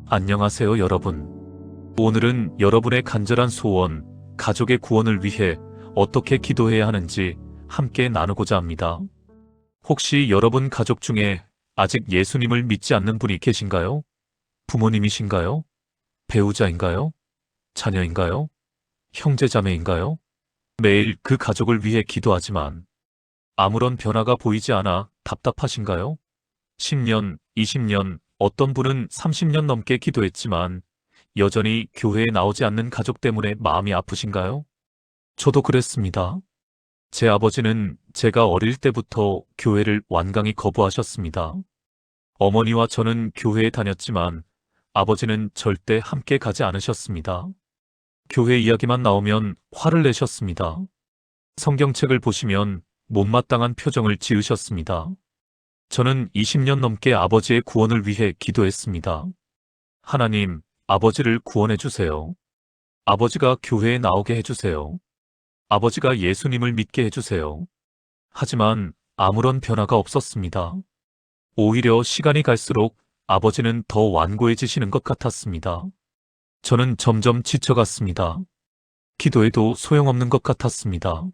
안녕하세요, 여러분. 오늘은 여러분의 간절한 소원, 가족의 구원을 위해 어떻게 기도해야 하는지 함께 나누고자 합니다. 혹시 여러분 가족 중에 아직 예수님을 믿지 않는 분이 계신가요? 부모님이신가요? 배우자인가요? 자녀인가요? 형제자매인가요? 매일 그 가족을 위해 기도하지만 아무런 변화가 보이지 않아 답답하신가요? 10년, 20년, 어떤 분은 30년 넘게 기도했지만 여전히 교회에 나오지 않는 가족 때문에 마음이 아프신가요? 저도 그랬습니다. 제 아버지는 제가 어릴 때부터 교회를 완강히 거부하셨습니다. 어머니와 저는 교회에 다녔지만 아버지는 절대 함께 가지 않으셨습니다. 교회 이야기만 나오면 화를 내셨습니다. 성경책을 보시면 못마땅한 표정을 지으셨습니다. 저는 20년 넘게 아버지의 구원을 위해 기도했습니다. 하나님, 아버지를 구원해 주세요. 아버지가 교회에 나오게 해주세요. 아버지가 예수님을 믿게 해주세요. 하지만 아무런 변화가 없었습니다. 오히려 시간이 갈수록 아버지는 더 완고해지시는 것 같았습니다. 저는 점점 지쳐갔습니다. 기도해도 소용없는 것 같았습니다.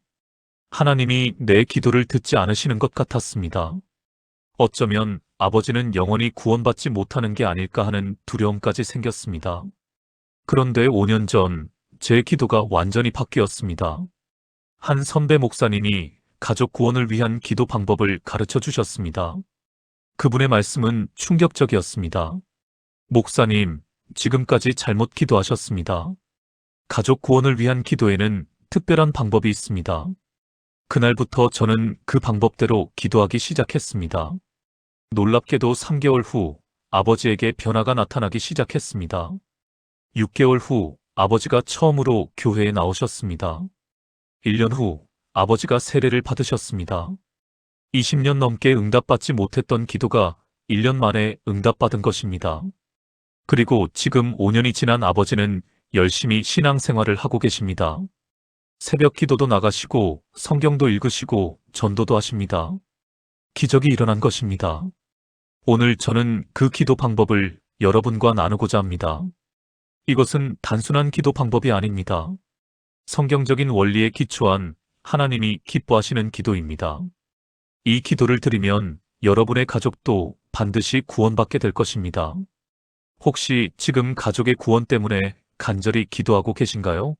하나님이 내 기도를 듣지 않으시는 것 같았습니다. 어쩌면 아버지는 영원히 구원받지 못하는 게 아닐까 하는 두려움까지 생겼습니다. 그런데 5년 전 제 기도가 완전히 바뀌었습니다. 한 선배 목사님이 가족 구원을 위한 기도 방법을 가르쳐 주셨습니다. 그분의 말씀은 충격적이었습니다. 목사님, 지금까지 잘못 기도하셨습니다. 가족 구원을 위한 기도에는 특별한 방법이 있습니다. 그날부터 저는 그 방법대로 기도하기 시작했습니다. 놀랍게도 3개월 후 아버지에게 변화가 나타나기 시작했습니다. 6개월 후 아버지가 처음으로 교회에 나오셨습니다. 1년 후 아버지가 세례를 받으셨습니다. 20년 넘게 응답받지 못했던 기도가 1년 만에 응답받은 것입니다. 그리고 지금 5년이 지난 아버지는 열심히 신앙생활을 하고 계십니다. 새벽 기도도 나가시고 성경도 읽으시고 전도도 하십니다. 기적이 일어난 것입니다. 오늘 저는 그 기도 방법을 여러분과 나누고자 합니다. 이것은 단순한 기도 방법이 아닙니다. 성경적인 원리에 기초한 하나님이 기뻐하시는 기도입니다. 이 기도를 드리면 여러분의 가족도 반드시 구원받게 될 것입니다. 혹시 지금 가족의 구원 때문에 간절히 기도하고 계신가요?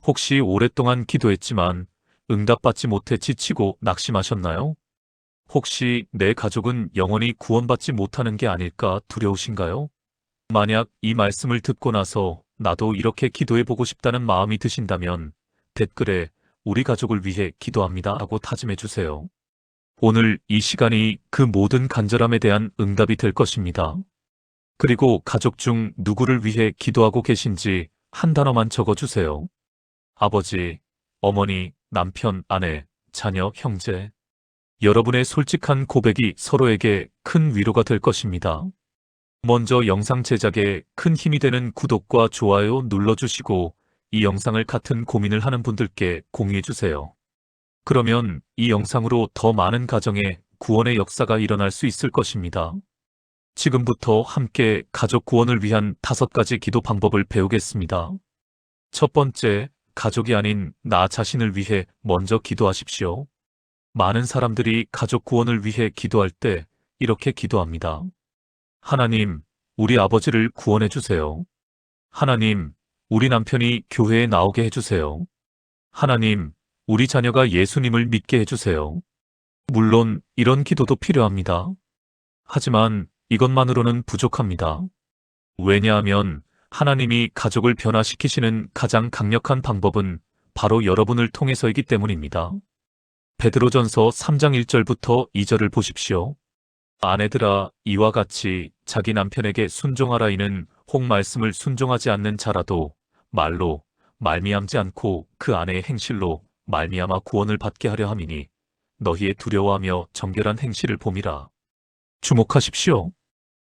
혹시 오랫동안 기도했지만 응답받지 못해 지치고 낙심하셨나요? 혹시 내 가족은 영원히 구원받지 못하는 게 아닐까 두려우신가요? 만약 이 말씀을 듣고 나서 나도 이렇게 기도해보고 싶다는 마음이 드신다면 댓글에 우리 가족을 위해 기도합니다 하고 다짐해 주세요. 오늘 이 시간이 그 모든 간절함에 대한 응답이 될 것입니다. 그리고 가족 중 누구를 위해 기도하고 계신지 한 단어만 적어주세요. 아버지, 어머니, 남편, 아내, 자녀, 형제. 여러분의 솔직한 고백이 서로에게 큰 위로가 될 것입니다. 먼저 영상 제작에 큰 힘이 되는 구독과 좋아요 눌러주시고 이 영상을 같은 고민을 하는 분들께 공유해주세요. 그러면 이 영상으로 더 많은 가정에 구원의 역사가 일어날 수 있을 것입니다. 지금부터 함께 가족 구원을 위한 5가지 기도 방법을 배우겠습니다. 첫 번째, 가족이 아닌 나 자신을 위해 먼저 기도하십시오. 많은 사람들이 가족 구원을 위해 기도할 때 이렇게 기도합니다. 하나님, 우리 아버지를 구원해 주세요. 하나님, 우리 남편이 교회에 나오게 해주세요. 하나님, 우리 자녀가 예수님을 믿게 해주세요. 물론 이런 기도도 필요합니다. 하지만 이것만으로는 부족합니다. 왜냐하면 하나님이 가족을 변화시키시는 가장 강력한 방법은 바로 여러분을 통해서이기 때문입니다. 베드로전서 3장 1절부터 2절을 보십시오. 아내들아, 이와 같이 자기 남편에게 순종하라. 이는 혹 말씀을 순종하지 않는 자라도 말로 말미암지 않고 그 아내의 행실로 말미암아 구원을 받게 하려 함이니 너희의 두려워하며 정결한 행실을 봄이라. 주목하십시오.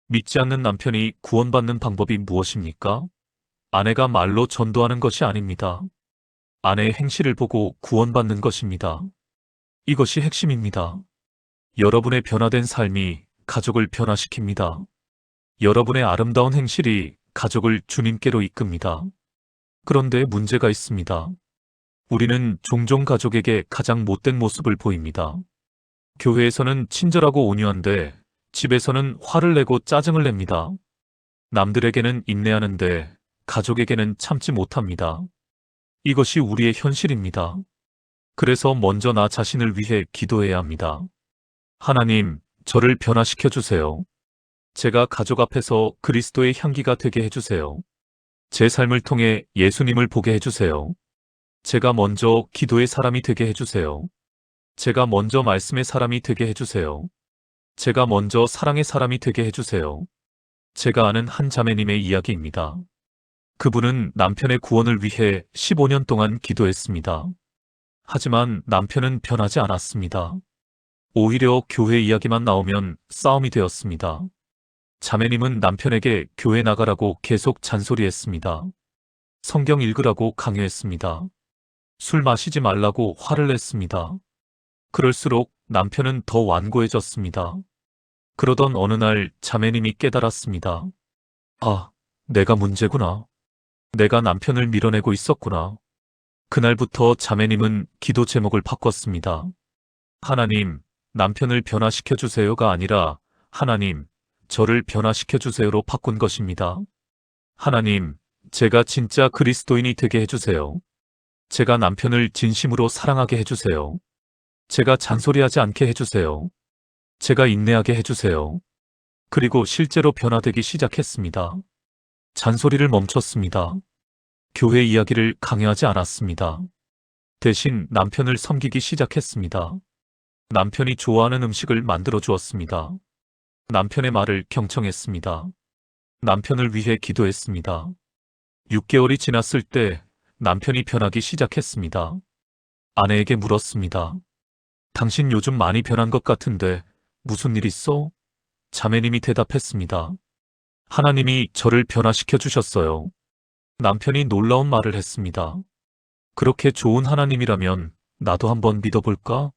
믿지 않는 남편이 구원받는 방법이 무엇입니까? 아내가 말로 전도하는 것이 아닙니다. 아내의 행실을 보고 구원받는 것입니다. 이것이 핵심입니다. 여러분의 변화된 삶이 가족을 변화시킵니다. 여러분의 아름다운 행실이 가족을 주님께로 이끕니다. 그런데 문제가 있습니다. 우리는 종종 가족에게 가장 못된 모습을 보입니다. 교회에서는 친절하고 온유한데 집에서는 화를 내고 짜증을 냅니다. 남들에게는 인내하는데 가족에게는 참지 못합니다. 이것이 우리의 현실입니다. 그래서 먼저 나 자신을 위해 기도해야 합니다. 하나님, 저를 변화시켜 주세요. 제가 가족 앞에서 그리스도의 향기가 되게 해주세요. 제 삶을 통해 예수님을 보게 해주세요. 제가 먼저 기도의 사람이 되게 해주세요. 제가 먼저 말씀의 사람이 되게 해주세요. 제가 먼저 사랑의 사람이 되게 해주세요. 제가 아는 한 자매님의 이야기입니다. 그분은 남편의 구원을 위해 15년 동안 기도했습니다. 하지만 남편은 변하지 않았습니다. 오히려 교회 이야기만 나오면 싸움이 되었습니다. 자매님은 남편에게 교회 나가라고 계속 잔소리했습니다. 성경 읽으라고 강요했습니다. 술 마시지 말라고 화를 냈습니다. 그럴수록 남편은 더 완고해졌습니다. 그러던 어느 날 자매님이 깨달았습니다. 아, 내가 문제구나. 내가 남편을 밀어내고 있었구나. 그날부터 자매님은 기도 제목을 바꿨습니다. 하나님, 남편을 변화시켜 주세요가 아니라 하나님, 저를 변화시켜 주세요로 바꾼 것입니다. 하나님, 제가 진짜 그리스도인이 되게 해주세요. 제가 남편을 진심으로 사랑하게 해주세요. 제가 잔소리하지 않게 해주세요. 제가 인내하게 해주세요. 그리고 실제로 변화되기 시작했습니다. 잔소리를 멈췄습니다. 교회 이야기를 강요하지 않았습니다. 대신 남편을 섬기기 시작했습니다. 남편이 좋아하는 음식을 만들어 주었습니다. 남편의 말을 경청했습니다. 남편을 위해 기도했습니다. 6개월이 지났을 때 남편이 변하기 시작했습니다. 아내에게 물었습니다. 당신 요즘 많이 변한 것 같은데 무슨 일 있어? 자매님이 대답했습니다. 하나님이 저를 변화시켜 주셨어요. 남편이 놀라운 말을 했습니다. 그렇게 좋은 하나님이라면 나도 한번 믿어볼까?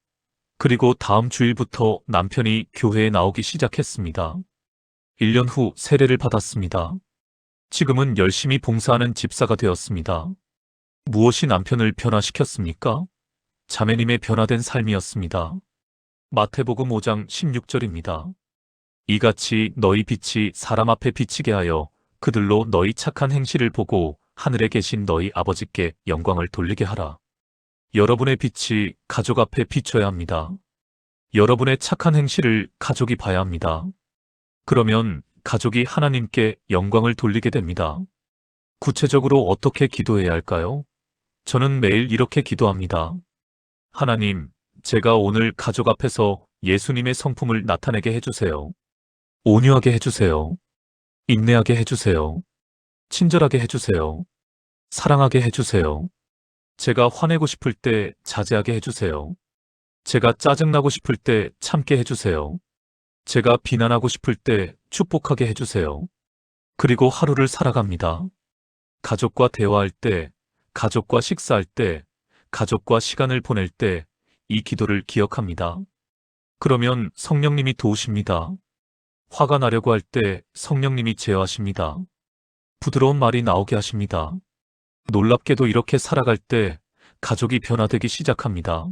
그리고 다음 주일부터 남편이 교회에 나오기 시작했습니다. 1년 후 세례를 받았습니다. 지금은 열심히 봉사하는 집사가 되었습니다. 무엇이 남편을 변화시켰습니까? 자매님의 변화된 삶이었습니다. 마태복음 5장 16절입니다. 이같이 너희 빛이 사람 앞에 비치게 하여 그들로 너희 착한 행실을 보고 하늘에 계신 너희 아버지께 영광을 돌리게 하라. 여러분의 빛이 가족 앞에 비춰야 합니다. 여러분의 착한 행실을 가족이 봐야 합니다. 그러면 가족이 하나님께 영광을 돌리게 됩니다. 구체적으로 어떻게 기도해야 할까요? 저는 매일 이렇게 기도합니다. 하나님, 제가 오늘 가족 앞에서 예수님의 성품을 나타내게 해주세요. 온유하게 해주세요. 인내하게 해주세요. 친절하게 해주세요. 사랑하게 해주세요. 제가 화내고 싶을 때 자제하게 해주세요. 제가 짜증나고 싶을 때 참게 해주세요. 제가 비난하고 싶을 때 축복하게 해주세요. 그리고 하루를 살아갑니다. 가족과 대화할 때, 가족과 식사할 때, 가족과 시간을 보낼 때 이 기도를 기억합니다. 그러면 성령님이 도우십니다. 화가 나려고 할 때 성령님이 제어하십니다. 부드러운 말이 나오게 하십니다. 놀랍게도 이렇게 살아갈 때 가족이 변화되기 시작합니다.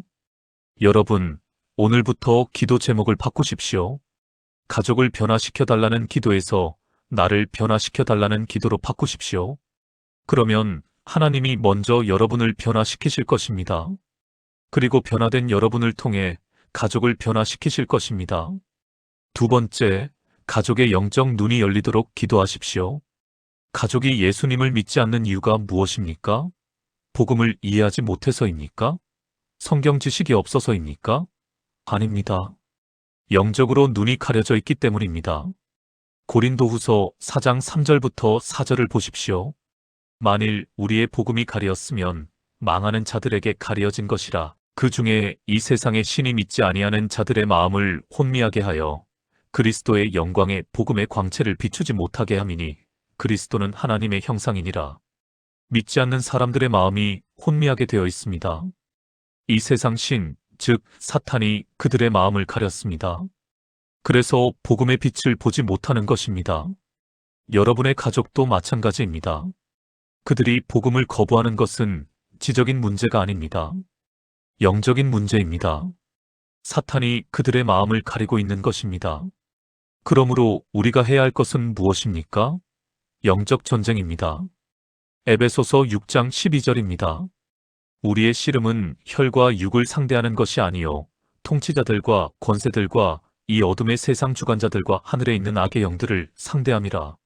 여러분, 오늘부터 기도 제목을 바꾸십시오. 가족을 변화시켜달라는 기도에서 나를 변화시켜달라는 기도로 바꾸십시오. 그러면 하나님이 먼저 여러분을 변화시키실 것입니다. 그리고 변화된 여러분을 통해 가족을 변화시키실 것입니다. 두 번째, 가족의 영적 눈이 열리도록 기도하십시오. 가족이 예수님을 믿지 않는 이유가 무엇입니까? 복음을 이해하지 못해서입니까? 성경 지식이 없어서입니까? 아닙니다. 영적으로 눈이 가려져 있기 때문입니다. 고린도후서 4장 3절부터 4절을 보십시오. 만일 우리의 복음이 가리었으면 망하는 자들에게 가리어진 것이라. 그 중에 이 세상의 신이 믿지 아니하는 자들의 마음을 혼미하게 하여 그리스도의 영광의 복음의 광채를 비추지 못하게 함이니 그리스도는 하나님의 형상이니라. 믿지 않는 사람들의 마음이 혼미하게 되어 있습니다. 이 세상 신, 즉 사탄이 그들의 마음을 가렸습니다. 그래서 복음의 빛을 보지 못하는 것입니다. 여러분의 가족도 마찬가지입니다. 그들이 복음을 거부하는 것은 지적인 문제가 아닙니다. 영적인 문제입니다. 사탄이 그들의 마음을 가리고 있는 것입니다. 그러므로 우리가 해야 할 것은 무엇입니까? 영적 전쟁입니다. 에베소서 6장 12절입니다. 우리의 씨름은 혈과 육을 상대하는 것이 아니요 통치자들과 권세들과 이 어둠의 세상 주관자들과 하늘에 있는 악의 영들을 상대함이라.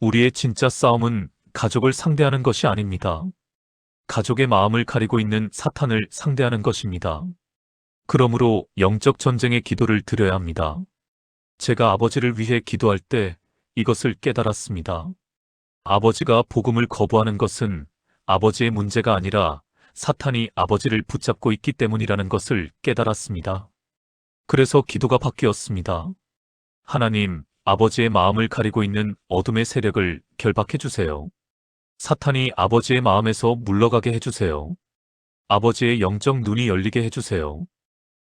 우리의 진짜 싸움은 가족을 상대하는 것이 아닙니다. 가족의 마음을 가리고 있는 사탄을 상대하는 것입니다. 그러므로 영적 전쟁의 기도를 드려야 합니다. 제가 아버지를 위해 기도할 때 이것을 깨달았습니다. 아버지가 복음을 거부하는 것은 아버지의 문제가 아니라 사탄이 아버지를 붙잡고 있기 때문이라는 것을 깨달았습니다. 그래서 기도가 바뀌었습니다. 하나님, 아버지의 마음을 가리고 있는 어둠의 세력을 결박해 주세요. 사탄이 아버지의 마음에서 물러가게 해주세요. 아버지의 영적 눈이 열리게 해주세요.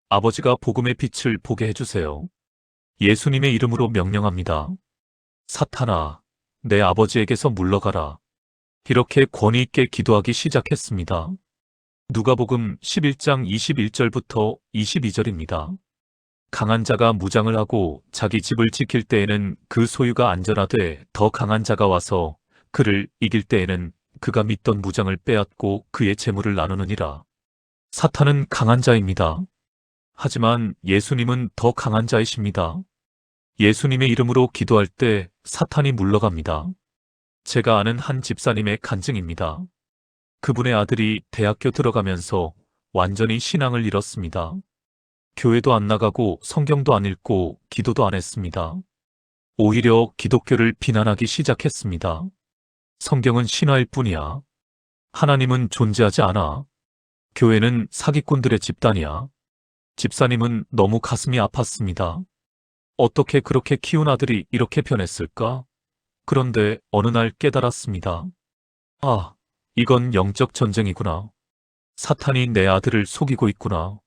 아버지가 복음의 빛을 보게 해주세요. 예수님의 이름으로 명령합니다. 사탄아, 내 아버지에게서 물러가라. 이렇게 권위 있게 기도하기 시작했습니다. 누가복음 11장 21절부터 22절입니다. 강한 자가 무장을 하고 자기 집을 지킬 때에는 그 소유가 안전하되 더 강한 자가 와서 그를 이길 때에는 그가 믿던 무장을 빼앗고 그의 재물을 나누느니라. 사탄은 강한 자입니다. 하지만 예수님은 더 강한 자이십니다. 예수님의 이름으로 기도할 때 사탄이 물러갑니다. 제가 아는 한 집사님의 간증입니다. 그분의 아들이 대학교 들어가면서 완전히 신앙을 잃었습니다. 교회도 안 나가고 성경도 안 읽고 기도도 안 했습니다. 오히려 기독교를 비난하기 시작했습니다. 성경은 신화일 뿐이야. 하나님은 존재하지 않아. 교회는 사기꾼들의 집단이야. 집사님은 너무 가슴이 아팠습니다. 어떻게 그렇게 키운 아들이 이렇게 변했을까? 그런데 어느 날 깨달았습니다. 아, 이건 영적 전쟁이구나. 사탄이 내 아들을 속이고 있구나.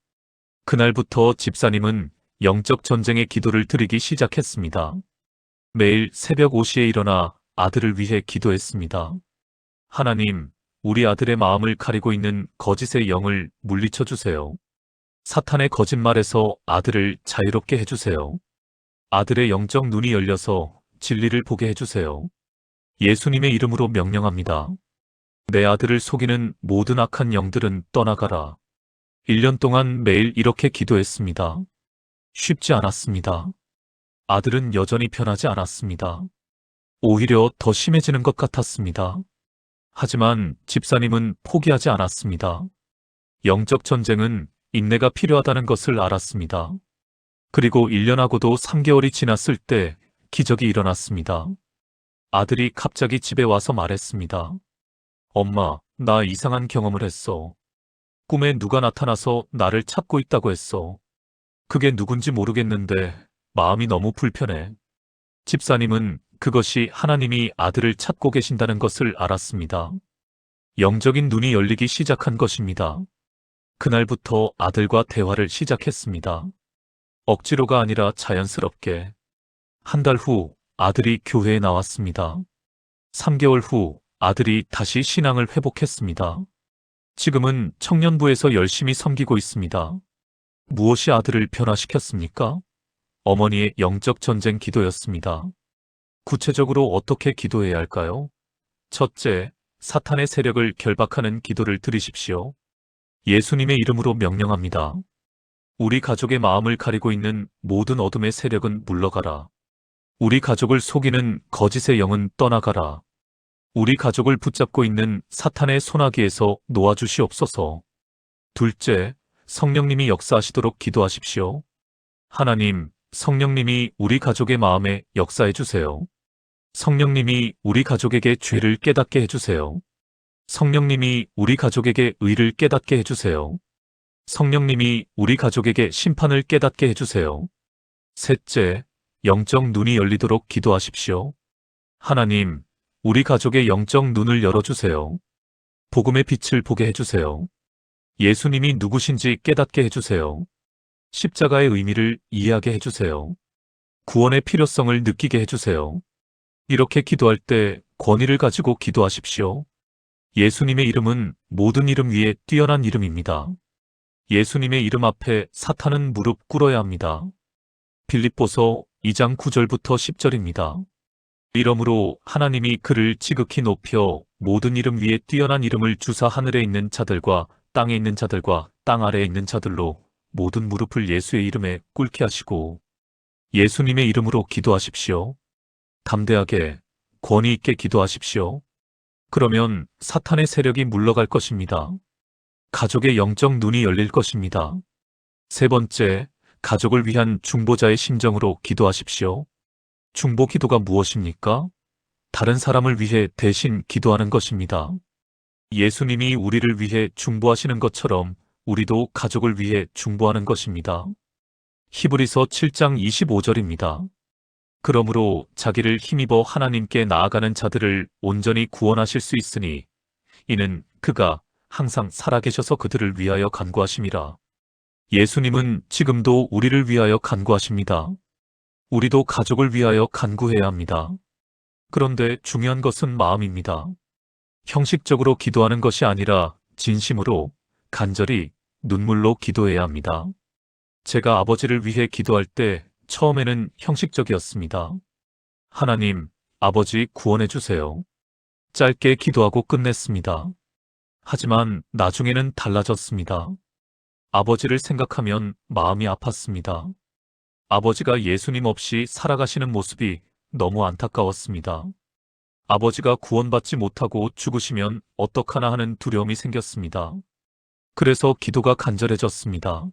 그날부터 집사님은 영적 전쟁의 기도를 드리기 시작했습니다. 매일 새벽 5시에 일어나 아들을 위해 기도했습니다. 하나님, 우리 아들의 마음을 가리고 있는 거짓의 영을 물리쳐 주세요. 사탄의 거짓말에서 아들을 자유롭게 해주세요. 아들의 영적 눈이 열려서 진리를 보게 해주세요. 예수님의 이름으로 명령합니다. 내 아들을 속이는 모든 악한 영들은 떠나가라. 1년 동안 매일 이렇게 기도했습니다. 쉽지 않았습니다. 아들은 여전히 변하지 않았습니다. 오히려 더 심해지는 것 같았습니다. 하지만 집사님은 포기하지 않았습니다. 영적 전쟁은 인내가 필요하다는 것을 알았습니다. 그리고 1년하고도 3개월이 지났을 때 기적이 일어났습니다. 아들이 갑자기 집에 와서 말했습니다. 엄마, 나 이상한 경험을 했어. 꿈에 누가 나타나서 나를 찾고 있다고 했어. 그게 누군지 모르겠는데 마음이 너무 불편해. 집사님은 그것이 하나님이 아들을 찾고 계신다는 것을 알았습니다. 영적인 눈이 열리기 시작한 것입니다. 그날부터 아들과 대화를 시작했습니다. 억지로가 아니라 자연스럽게. 한 달 후 아들이 교회에 나왔습니다. 3개월 후 아들이 다시 신앙을 회복했습니다. 지금은 청년부에서 열심히 섬기고 있습니다. 무엇이 아들을 변화시켰습니까? 어머니의 영적 전쟁 기도였습니다. 구체적으로 어떻게 기도해야 할까요? 첫째, 사탄의 세력을 결박하는 기도를 드리십시오. 예수님의 이름으로 명령합니다. 우리 가족의 마음을 가리고 있는 모든 어둠의 세력은 물러가라. 우리 가족을 속이는 거짓의 영은 떠나가라. 우리 가족을 붙잡고 있는 사탄의 소나기에서 놓아주시옵소서. 둘째, 성령님이 역사하시도록 기도하십시오. 하나님, 성령님이 우리 가족의 마음에 역사해 주세요. 성령님이 우리 가족에게 죄를 깨닫게 해주세요. 성령님이 우리 가족에게 의를 깨닫게 해주세요. 성령님이 우리 가족에게 심판을 깨닫게 해주세요. 셋째, 영적 눈이 열리도록 기도하십시오. 하나님, 우리 가족의 영적 눈을 열어주세요. 복음의 빛을 보게 해주세요. 예수님이 누구신지 깨닫게 해주세요. 십자가의 의미를 이해하게 해주세요. 구원의 필요성을 느끼게 해주세요. 이렇게 기도할 때 권위를 가지고 기도하십시오. 예수님의 이름은 모든 이름 위에 뛰어난 이름입니다. 예수님의 이름 앞에 사탄은 무릎 꿇어야 합니다. 빌립보서 2장 9절부터 10절입니다. 이러므로 하나님이 그를 지극히 높여 모든 이름 위에 뛰어난 이름을 주사 하늘에 있는 자들과 땅에 있는 자들과 땅 아래에 있는 자들로 모든 무릎을 예수의 이름에 꿇게 하시고 예수님의 이름으로 기도하십시오. 담대하게 권위 있게 기도하십시오. 그러면 사탄의 세력이 물러갈 것입니다. 가족의 영적 눈이 열릴 것입니다. 세 번째, 가족을 위한 중보자의 심정으로 기도하십시오. 중보 기도가 무엇입니까? 다른 사람을 위해 대신 기도하는 것입니다. 예수님이 우리를 위해 중보하시는 것처럼 우리도 가족을 위해 중보하는 것입니다. 히브리서 7장 25절입니다. 그러므로 자기를 힘입어 하나님께 나아가는 자들을 온전히 구원하실 수 있으니 이는 그가 항상 살아계셔서 그들을 위하여 간구하심이라. 예수님은 지금도 우리를 위하여 간구하십니다. 우리도 가족을 위하여 간구해야 합니다. 그런데 중요한 것은 마음입니다. 형식적으로 기도하는 것이 아니라 진심으로, 간절히, 눈물로 기도해야 합니다. 제가 아버지를 위해 기도할 때 처음에는 형식적이었습니다. 하나님, 아버지 구원해 주세요. 짧게 기도하고 끝냈습니다. 하지만 나중에는 달라졌습니다. 아버지를 생각하면 마음이 아팠습니다. 아버지가 예수님 없이 살아가시는 모습이 너무 안타까웠습니다. 아버지가 구원받지 못하고 죽으시면 어떡하나 하는 두려움이 생겼습니다. 그래서 기도가 간절해졌습니다.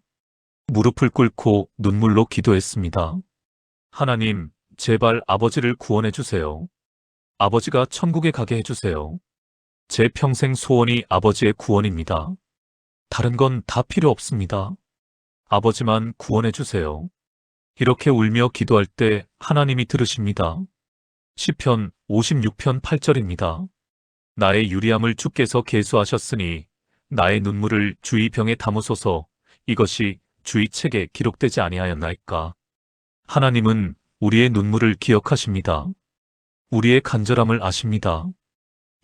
무릎을 꿇고 눈물로 기도했습니다. 하나님, 제발 아버지를 구원해 주세요. 아버지가 천국에 가게 해주세요. 제 평생 소원이 아버지의 구원입니다. 다른 건 다 필요 없습니다. 아버지만 구원해 주세요. 이렇게 울며 기도할 때 하나님이 들으십니다. 시편 56편 8절입니다. 나의 유리함을 주께서 계수하셨으니 나의 눈물을 주의 병에 담으소서. 이것이 주의 책에 기록되지 아니하였나이까. 하나님은 우리의 눈물을 기억하십니다. 우리의 간절함을 아십니다.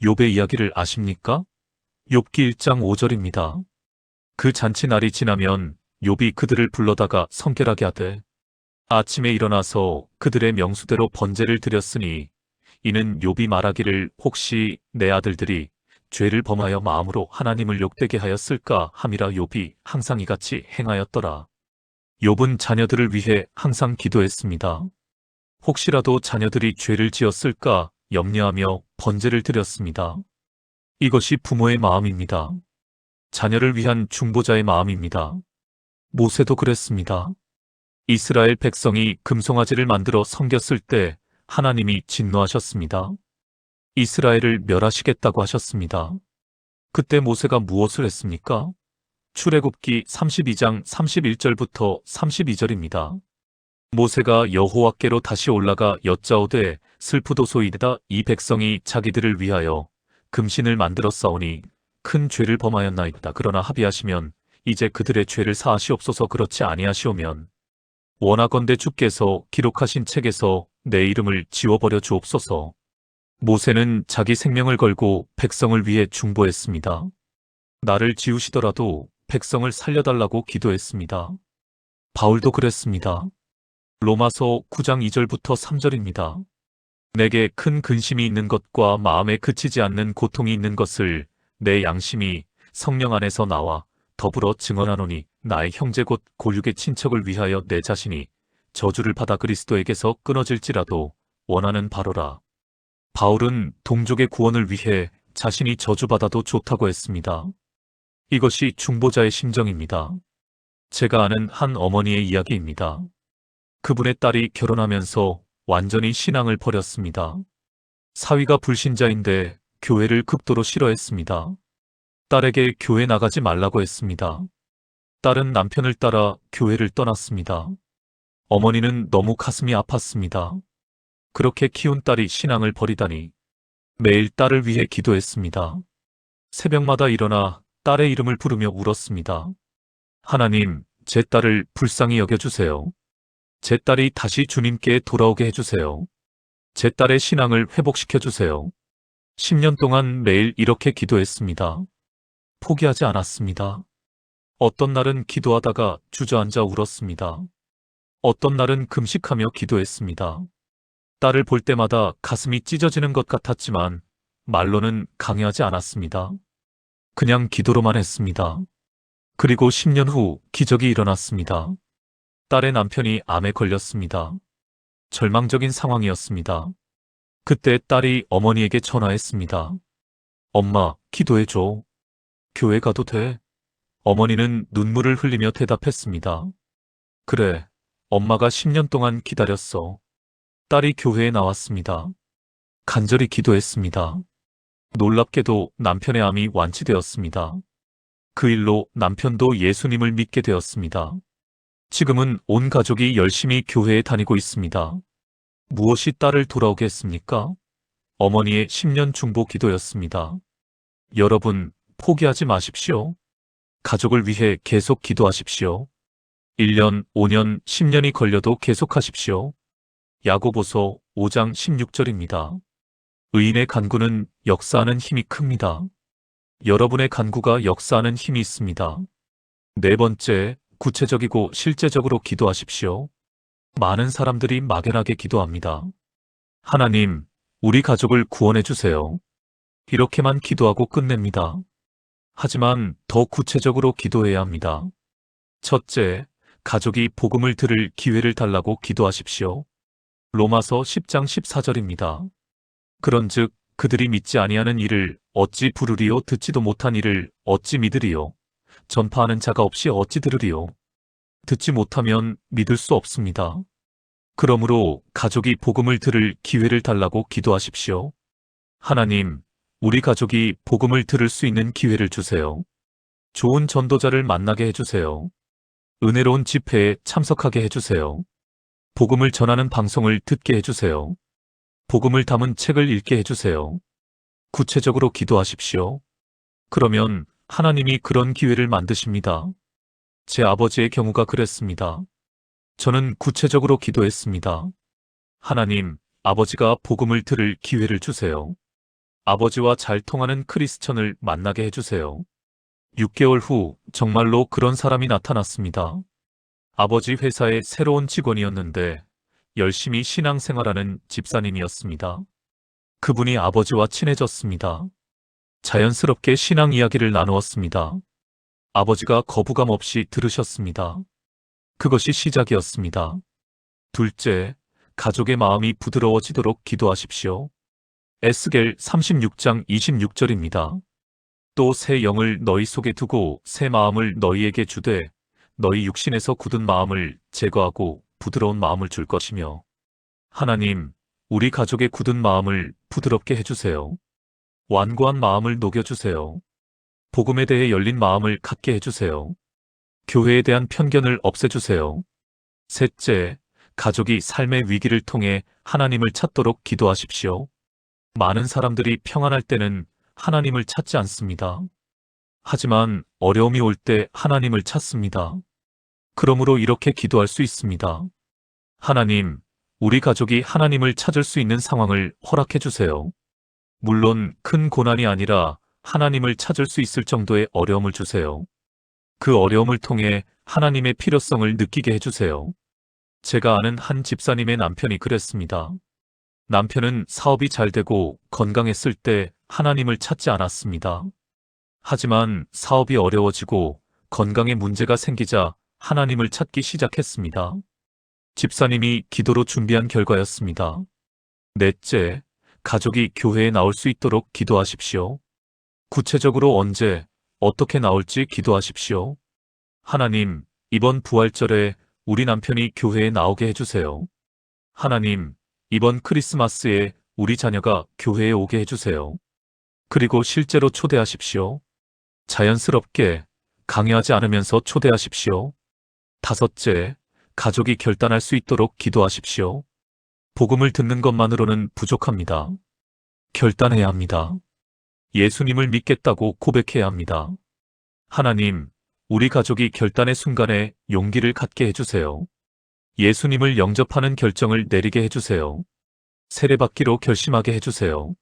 욥의 이야기를 아십니까? 욥기 1장 5절입니다. 그 잔치날이 지나면 욥이 그들을 불러다가 성결하게 하되 아침에 일어나서 그들의 명수대로 번제를 드렸으니 이는 욥이 말하기를 혹시 내 아들들이 죄를 범하여 마음으로 하나님을 욕되게 하였을까 함이라. 욥이 항상 이같이 행하였더라. 욥은 자녀들을 위해 항상 기도했습니다. 혹시라도 자녀들이 죄를 지었을까 염려하며 번제를 드렸습니다. 이것이 부모의 마음입니다. 자녀를 위한 중보자의 마음입니다. 모세도 그랬습니다. 이스라엘 백성이 금송아지를 만들어 섬겼을 때 하나님이 진노하셨습니다. 이스라엘을 멸하시겠다고 하셨습니다. 그때 모세가 무엇을 했습니까? 출애굽기 32장 31절부터 32절입니다. 모세가 여호와께로 다시 올라가 여짜오되 슬프도소이다. 이 백성이 자기들을 위하여 금신을 만들어 싸우니 큰 죄를 범하였나이다. 그러나 합의하시면 이제 그들의 죄를 사하시옵소서. 그렇지 아니하시오면 원하건대 주께서 기록하신 책에서 내 이름을 지워버려 주옵소서. 모세는 자기 생명을 걸고 백성을 위해 중보했습니다. 나를 지우시더라도 백성을 살려달라고 기도했습니다. 바울도 그랬습니다. 로마서 9장 2절부터 3절입니다. 내게 큰 근심이 있는 것과 마음에 그치지 않는 고통이 있는 것을 내 양심이 성령 안에서 나와 더불어 증언하노니 나의 형제 곧 골육의 친척을 위하여 내 자신이 저주를 받아 그리스도에게서 끊어질지라도 원하는 바로라. 바울은 동족의 구원을 위해 자신이 저주받아도 좋다고 했습니다. 이것이 중보자의 심정입니다. 제가 아는 한 어머니의 이야기입니다. 그분의 딸이 결혼하면서 완전히 신앙을 버렸습니다. 사위가 불신자인데 교회를 극도로 싫어했습니다. 딸에게 교회 나가지 말라고 했습니다. 딸은 남편을 따라 교회를 떠났습니다. 어머니는 너무 가슴이 아팠습니다. 그렇게 키운 딸이 신앙을 버리다니. 매일 딸을 위해 기도했습니다. 새벽마다 일어나 딸의 이름을 부르며 울었습니다. 하나님, 제 딸을 불쌍히 여겨주세요. 제 딸이 다시 주님께 돌아오게 해주세요. 제 딸의 신앙을 회복시켜 주세요. 10년 동안 매일 이렇게 기도했습니다. 포기하지 않았습니다. 어떤 날은 기도하다가 주저앉아 울었습니다. 어떤 날은 금식하며 기도했습니다. 딸을 볼 때마다 가슴이 찢어지는 것 같았지만 말로는 강요하지 않았습니다. 그냥 기도로만 했습니다. 그리고 10년 후 기적이 일어났습니다. 딸의 남편이 암에 걸렸습니다. 절망적인 상황이었습니다. 그때 딸이 어머니에게 전화했습니다. 엄마, 기도해줘. 교회 가도 돼? 어머니는 눈물을 흘리며 대답했습니다. 그래, 엄마가 10년 동안 기다렸어. 딸이 교회에 나왔습니다. 간절히 기도했습니다. 놀랍게도 남편의 암이 완치되었습니다. 그 일로 남편도 예수님을 믿게 되었습니다. 지금은 온 가족이 열심히 교회에 다니고 있습니다. 무엇이 딸을 돌아오게 했습니까? 어머니의 10년 중보 기도였습니다. 여러분, 포기하지 마십시오. 가족을 위해 계속 기도하십시오. 1년, 5년, 10년이 걸려도 계속하십시오. 야고보서 5장 16절입니다. 의인의 간구는 역사하는 힘이 큽니다. 여러분의 간구가 역사하는 힘이 있습니다. 네 번째, 구체적이고 실제적으로 기도하십시오. 많은 사람들이 막연하게 기도합니다. 하나님, 우리 가족을 구원해 주세요. 이렇게만 기도하고 끝냅니다. 하지만 더 구체적으로 기도해야 합니다. 첫째, 가족이 복음을 들을 기회를 달라고 기도하십시오. 로마서 10장 14절입니다. 그런즉 그들이 믿지 아니하는 이를 어찌 부르리요, 듣지도 못한 이를 어찌 믿으리요. 전파하는 자가 없이 어찌 들으리요. 듣지 못하면 믿을 수 없습니다. 그러므로 가족이 복음을 들을 기회를 달라고 기도하십시오. 하나님, 우리 가족이 복음을 들을 수 있는 기회를 주세요. 좋은 전도자를 만나게 해주세요. 은혜로운 집회에 참석하게 해주세요. 복음을 전하는 방송을 듣게 해주세요. 복음을 담은 책을 읽게 해주세요. 구체적으로 기도하십시오. 그러면 하나님이 그런 기회를 만드십니다. 제 아버지의 경우가 그랬습니다. 저는 구체적으로 기도했습니다. 하나님, 아버지가 복음을 들을 기회를 주세요. 아버지와 잘 통하는 크리스천을 만나게 해주세요. 6개월 후 정말로 그런 사람이 나타났습니다. 아버지 회사의 새로운 직원이었는데 열심히 신앙생활하는 집사님이었습니다. 그분이 아버지와 친해졌습니다. 자연스럽게 신앙 이야기를 나누었습니다. 아버지가 거부감 없이 들으셨습니다. 그것이 시작이었습니다. 둘째, 가족의 마음이 부드러워지도록 기도하십시오. 에스겔 36장 26절입니다. 또 새 영을 너희 속에 두고 새 마음을 너희에게 주되 너희 육신에서 굳은 마음을 제거하고 부드러운 마음을 줄 것이며. 하나님, 우리 가족의 굳은 마음을 부드럽게 해주세요. 완고한 마음을 녹여주세요. 복음에 대해 열린 마음을 갖게 해주세요. 교회에 대한 편견을 없애주세요. 셋째, 가족이 삶의 위기를 통해 하나님을 찾도록 기도하십시오. 많은 사람들이 평안할 때는 하나님을 찾지 않습니다. 하지만 어려움이 올 때 하나님을 찾습니다. 그러므로 이렇게 기도할 수 있습니다. 하나님, 우리 가족이 하나님을 찾을 수 있는 상황을 허락해 주세요. 물론 큰 고난이 아니라 하나님을 찾을 수 있을 정도의 어려움을 주세요. 그 어려움을 통해 하나님의 필요성을 느끼게 해주세요. 제가 아는 한 집사님의 남편이 그랬습니다. 남편은 사업이 잘 되고 건강했을 때 하나님을 찾지 않았습니다. 하지만 사업이 어려워지고 건강에 문제가 생기자 하나님을 찾기 시작했습니다. 집사님이 기도로 준비한 결과였습니다. 넷째, 가족이 교회에 나올 수 있도록 기도하십시오. 구체적으로 언제, 어떻게 나올지 기도하십시오. 하나님, 이번 부활절에 우리 남편이 교회에 나오게 해주세요. 하나님, 이번 크리스마스에 우리 자녀가 교회에 오게 해주세요. 그리고 실제로 초대하십시오. 자연스럽게, 강요하지 않으면서 초대하십시오. 다섯째, 가족이 결단할 수 있도록 기도하십시오. 복음을 듣는 것만으로는 부족합니다. 결단해야 합니다. 예수님을 믿겠다고 고백해야 합니다. 하나님, 우리 가족이 결단의 순간에 용기를 갖게 해주세요. 예수님을 영접하는 결정을 내리게 해주세요. 세례받기로 결심하게 해주세요.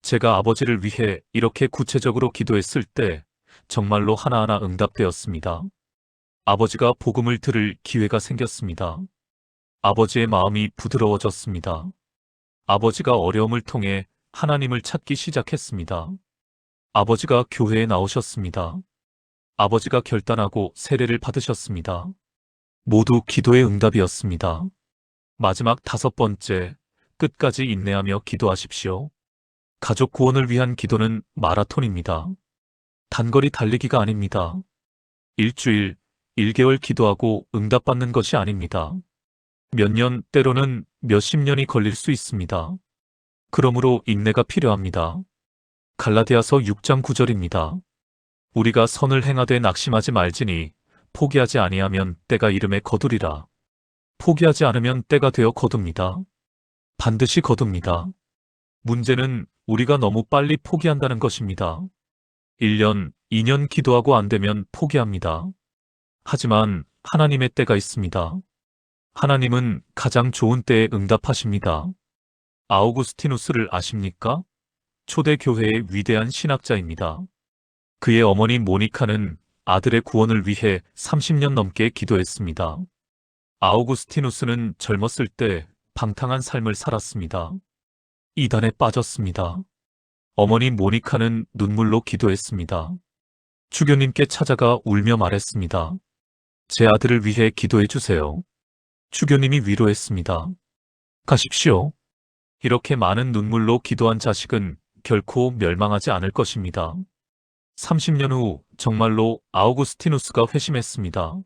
제가 아버지를 위해 이렇게 구체적으로 기도했을 때 정말로 하나하나 응답되었습니다. 아버지가 복음을 들을 기회가 생겼습니다. 아버지의 마음이 부드러워졌습니다. 아버지가 어려움을 통해 하나님을 찾기 시작했습니다. 아버지가 교회에 나오셨습니다. 아버지가 결단하고 세례를 받으셨습니다. 모두 기도의 응답이었습니다. 마지막 5번째, 끝까지 인내하며 기도하십시오. 가족 구원을 위한 기도는 마라톤입니다. 단거리 달리기가 아닙니다. 일주일, 1개월 기도하고 응답받는 것이 아닙니다. 몇 년, 때로는 몇십 년이 걸릴 수 있습니다. 그러므로 인내가 필요합니다. 갈라디아서 6장 9절입니다. 우리가 선을 행하되 낙심하지 말지니 포기하지 아니하면 때가 이름에 거두리라. 포기하지 않으면 때가 되어 거둡니다. 반드시 거둡니다. 문제는 우리가 너무 빨리 포기한다는 것입니다. 1년, 2년 기도하고 안 되면 포기합니다. 하지만 하나님의 때가 있습니다. 하나님은 가장 좋은 때에 응답하십니다. 아우구스티누스를 아십니까? 초대교회의 위대한 신학자입니다. 그의 어머니 모니카는 아들의 구원을 위해 30년 넘게 기도했습니다. 아우구스티누스는 젊었을 때 방탕한 삶을 살았습니다. 이단에 빠졌습니다. 어머니 모니카는 눈물로 기도했습니다. 주교님께 찾아가 울며 말했습니다. 제 아들을 위해 기도해 주세요. 주교님이 위로했습니다. 가십시오. 이렇게 많은 눈물로 기도한 자식은 결코 멸망하지 않을 것입니다. 30년 후 정말로 아우구스티누스가 회심했습니다.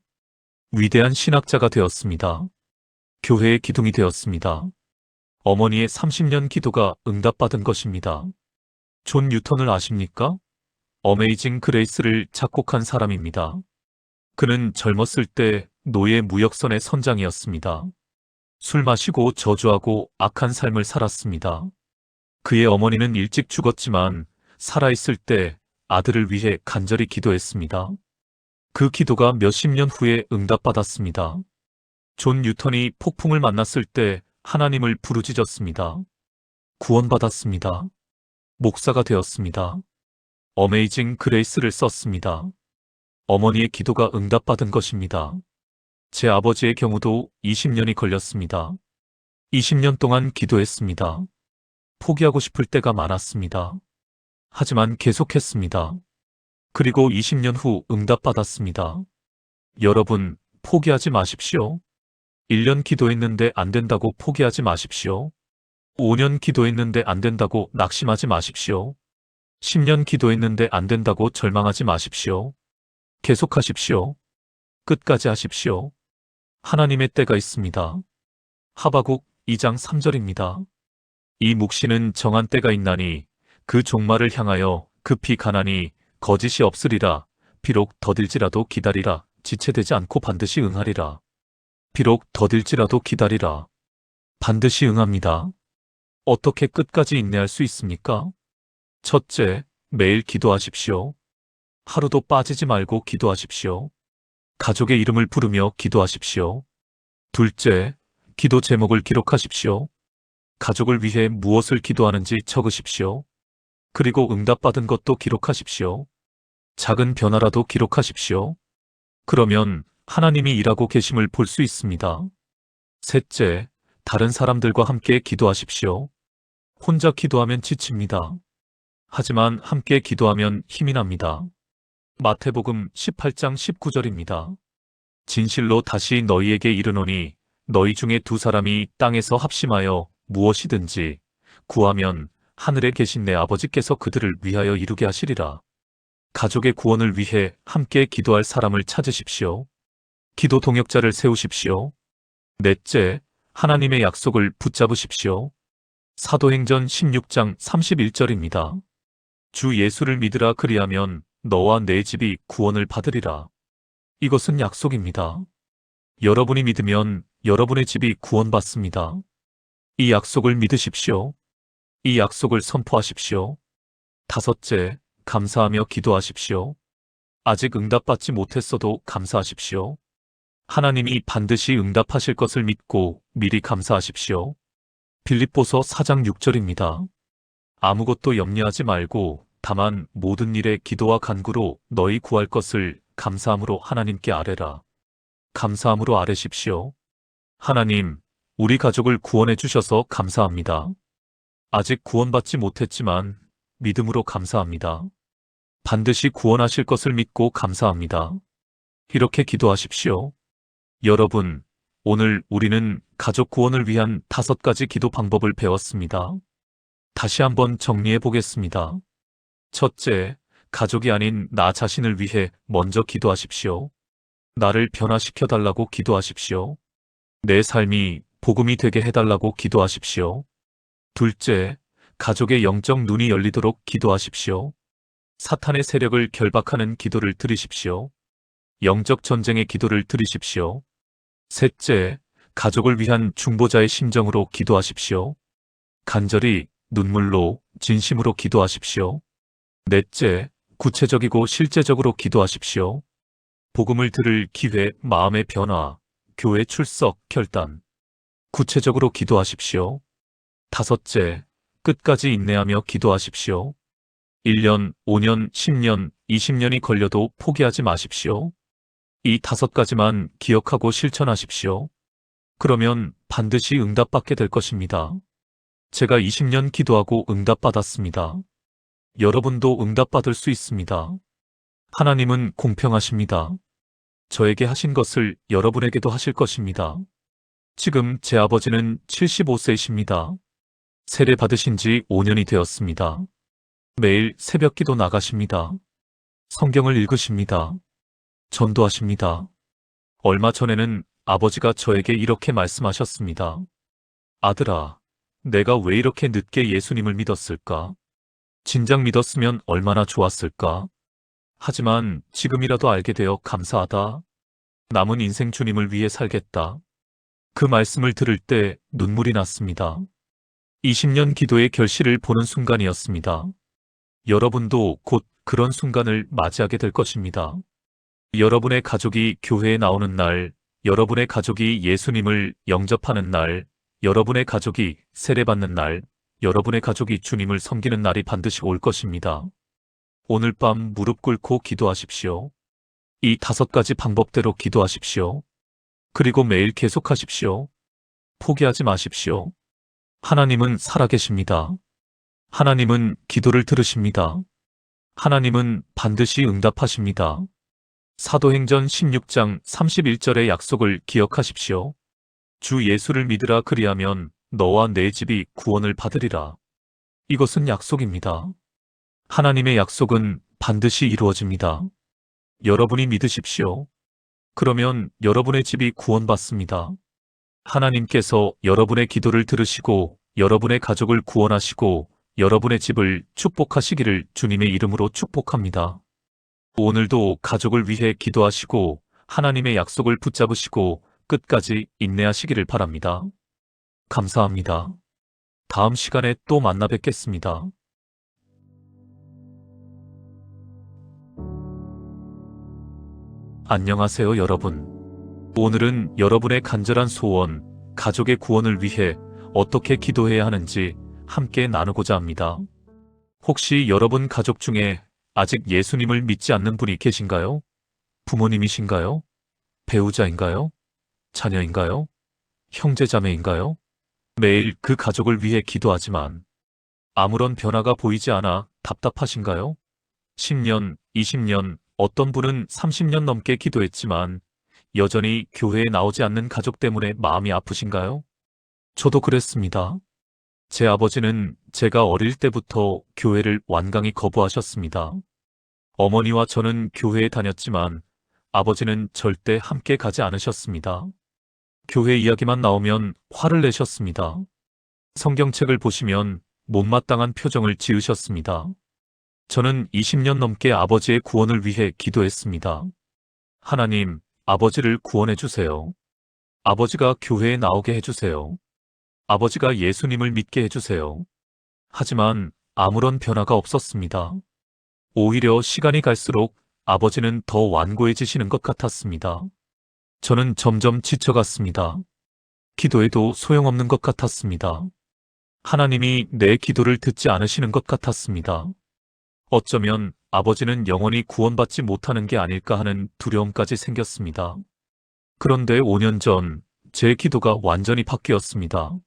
위대한 신학자가 되었습니다. 교회의 기둥이 되었습니다. 어머니의 30년 기도가 응답받은 것입니다. 존 뉴턴을 아십니까? 어메이징 그레이스를 작곡한 사람입니다. 그는 젊었을 때 노예 무역선의 선장이었습니다. 술 마시고 저주하고 악한 삶을 살았습니다. 그의 어머니는 일찍 죽었지만 살아있을 때 아들을 위해 간절히 기도했습니다. 그 기도가 몇십 년 후에 응답받았습니다. 존 뉴턴이 폭풍을 만났을 때 하나님을 부르짖었습니다. 구원받았습니다. 목사가 되었습니다. 어메이징 그레이스를 썼습니다. 어머니의 기도가 응답받은 것입니다. 제 아버지의 경우도 20년이 걸렸습니다. 20년 동안 기도했습니다. 포기하고 싶을 때가 많았습니다. 하지만 계속했습니다. 그리고 20년 후 응답받았습니다. 여러분, 포기하지 마십시오. 1년 기도했는데 안 된다고 포기하지 마십시오. 5년 기도했는데 안 된다고 낙심하지 마십시오. 10년 기도했는데 안 된다고 절망하지 마십시오. 계속하십시오. 끝까지 하십시오. 하나님의 때가 있습니다. 하바국 2장 3절입니다. 이 묵시는 정한 때가 있나니 그 종말을 향하여 급히 가나니 거짓이 없으리라. 비록 더딜지라도 기다리라. 지체되지 않고 반드시 응하리라. 비록 더딜지라도 기다리라. 반드시 응합니다. 어떻게 끝까지 인내할 수 있습니까? 첫째, 매일 기도하십시오. 하루도 빠지지 말고 기도하십시오. 가족의 이름을 부르며 기도하십시오. 둘째, 기도 제목을 기록하십시오. 가족을 위해 무엇을 기도하는지 적으십시오. 그리고 응답받은 것도 기록하십시오. 작은 변화라도 기록하십시오. 그러면 하나님이 일하고 계심을 볼 수 있습니다. 셋째, 다른 사람들과 함께 기도하십시오. 혼자 기도하면 지칩니다. 하지만 함께 기도하면 힘이 납니다. 마태복음 18장 19절입니다. 진실로 다시 너희에게 이르노니 너희 중에 두 사람이 땅에서 합심하여 무엇이든지 구하면 하늘에 계신 내 아버지께서 그들을 위하여 이루게 하시리라. 가족의 구원을 위해 함께 기도할 사람을 찾으십시오. 기도 동역자를 세우십시오. 넷째, 하나님의 약속을 붙잡으십시오. 사도행전 16장 31절입니다. 주 예수를 믿으라 그리하면 너와 내 집이 구원을 받으리라. 이것은 약속입니다. 여러분이 믿으면 여러분의 집이 구원받습니다. 이 약속을 믿으십시오. 이 약속을 선포하십시오. 다섯째, 감사하며 기도하십시오. 아직 응답받지 못했어도 감사하십시오. 하나님이 반드시 응답하실 것을 믿고 미리 감사하십시오. 빌립보서 4장 6절입니다. 아무것도 염려하지 말고 다만 모든 일에 기도와 간구로 너희 구할 것을 감사함으로 하나님께 아뢰라. 감사함으로 아뢰십시오. 하나님, 우리 가족을 구원해 주셔서 감사합니다. 아직 구원받지 못했지만 믿음으로 감사합니다. 반드시 구원하실 것을 믿고 감사합니다. 이렇게 기도하십시오. 여러분, 오늘 우리는 가족 구원을 위한 5가지 기도 방법을 배웠습니다. 다시 한번 정리해 보겠습니다. 첫째, 가족이 아닌 나 자신을 위해 먼저 기도하십시오. 나를 변화시켜 달라고 기도하십시오. 내 삶이 복음이 되게 해달라고 기도하십시오. 둘째, 가족의 영적 눈이 열리도록 기도하십시오. 사탄의 세력을 결박하는 기도를 드리십시오. 영적 전쟁의 기도를 드리십시오. 셋째, 가족을 위한 중보자의 심정으로 기도하십시오. 간절히 눈물로 진심으로 기도하십시오. 넷째, 구체적이고 실제적으로 기도하십시오. 복음을 들을 기회, 마음의 변화, 교회 출석, 결단. 구체적으로 기도하십시오. 다섯째, 끝까지 인내하며 기도하십시오. 1년, 5년, 10년, 20년이 걸려도 포기하지 마십시오. 이 5가지만 기억하고 실천하십시오. 그러면 반드시 응답받게 될 것입니다. 제가 20년 기도하고 응답받았습니다. 여러분도 응답받을 수 있습니다. 하나님은 공평하십니다. 저에게 하신 것을 여러분에게도 하실 것입니다. 지금 제 아버지는 75세이십니다. 세례 받으신 지 5년이 되었습니다. 매일 새벽 기도 나가십니다. 성경을 읽으십니다. 전도하십니다. 얼마 전에는 아버지가 저에게 이렇게 말씀하셨습니다. 아들아, 내가 왜 이렇게 늦게 예수님을 믿었을까? 진작 믿었으면 얼마나 좋았을까? 하지만 지금이라도 알게 되어 감사하다. 남은 인생 주님을 위해 살겠다. 그 말씀을 들을 때 눈물이 났습니다. 20년 기도의 결실을 보는 순간이었습니다. 여러분도 곧 그런 순간을 맞이하게 될 것입니다. 여러분의 가족이 교회에 나오는 날, 여러분의 가족이 예수님을 영접하는 날, 여러분의 가족이 세례받는 날, 여러분의 가족이 주님을 섬기는 날이 반드시 올 것입니다. 오늘 밤 무릎 꿇고 기도하십시오. 이 5가지 방법대로 기도하십시오. 그리고 매일 계속하십시오. 포기하지 마십시오. 하나님은 살아계십니다. 하나님은 기도를 들으십니다. 하나님은 반드시 응답하십니다. 사도행전 16장 31절의 약속을 기억하십시오. 주 예수를 믿으라 그리하면 너와 내 집이 구원을 받으리라. 이것은 약속입니다. 하나님의 약속은 반드시 이루어집니다. 여러분이 믿으십시오. 그러면 여러분의 집이 구원받습니다. 하나님께서 여러분의 기도를 들으시고 여러분의 가족을 구원하시고 여러분의 집을 축복하시기를 주님의 이름으로 축복합니다. 오늘도 가족을 위해 기도하시고 하나님의 약속을 붙잡으시고 끝까지 인내하시기를 바랍니다. 감사합니다. 다음 시간에 또 만나 뵙겠습니다. 안녕하세요, 여러분. 오늘은 여러분의 간절한 소원, 가족의 구원을 위해 어떻게 기도해야 하는지 함께 나누고자 합니다. 혹시 여러분 가족 중에 아직 예수님을 믿지 않는 분이 계신가요? 부모님이신가요? 배우자인가요? 자녀인가요? 형제자매인가요? 매일 그 가족을 위해 기도하지만 아무런 변화가 보이지 않아 답답하신가요? 10년, 20년, 어떤 분은 30년 넘게 기도했지만 여전히 교회에 나오지 않는 가족 때문에 마음이 아프신가요? 저도 그랬습니다. 제 아버지는 제가 어릴 때부터 교회를 완강히 거부하셨습니다. 어머니와 저는 교회에 다녔지만 아버지는 절대 함께 가지 않으셨습니다. 교회 이야기만 나오면 화를 내셨습니다. 성경책을 보시면 못마땅한 표정을 지으셨습니다. 저는 20년 넘게 아버지의 구원을 위해 기도했습니다. 하나님, 아버지를 구원해 주세요. 아버지가 교회에 나오게 해주세요. 아버지가 예수님을 믿게 해주세요. 하지만 아무런 변화가 없었습니다. 오히려 시간이 갈수록 아버지는 더 완고해지시는 것 같았습니다. 저는 점점 지쳐갔습니다. 기도해도 소용없는 것 같았습니다. 하나님이 내 기도를 듣지 않으시는 것 같았습니다. 어쩌면 아버지는 영원히 구원받지 못하는 게 아닐까 하는 두려움까지 생겼습니다. 그런데 5년 전 제 기도가 완전히 바뀌었습니다.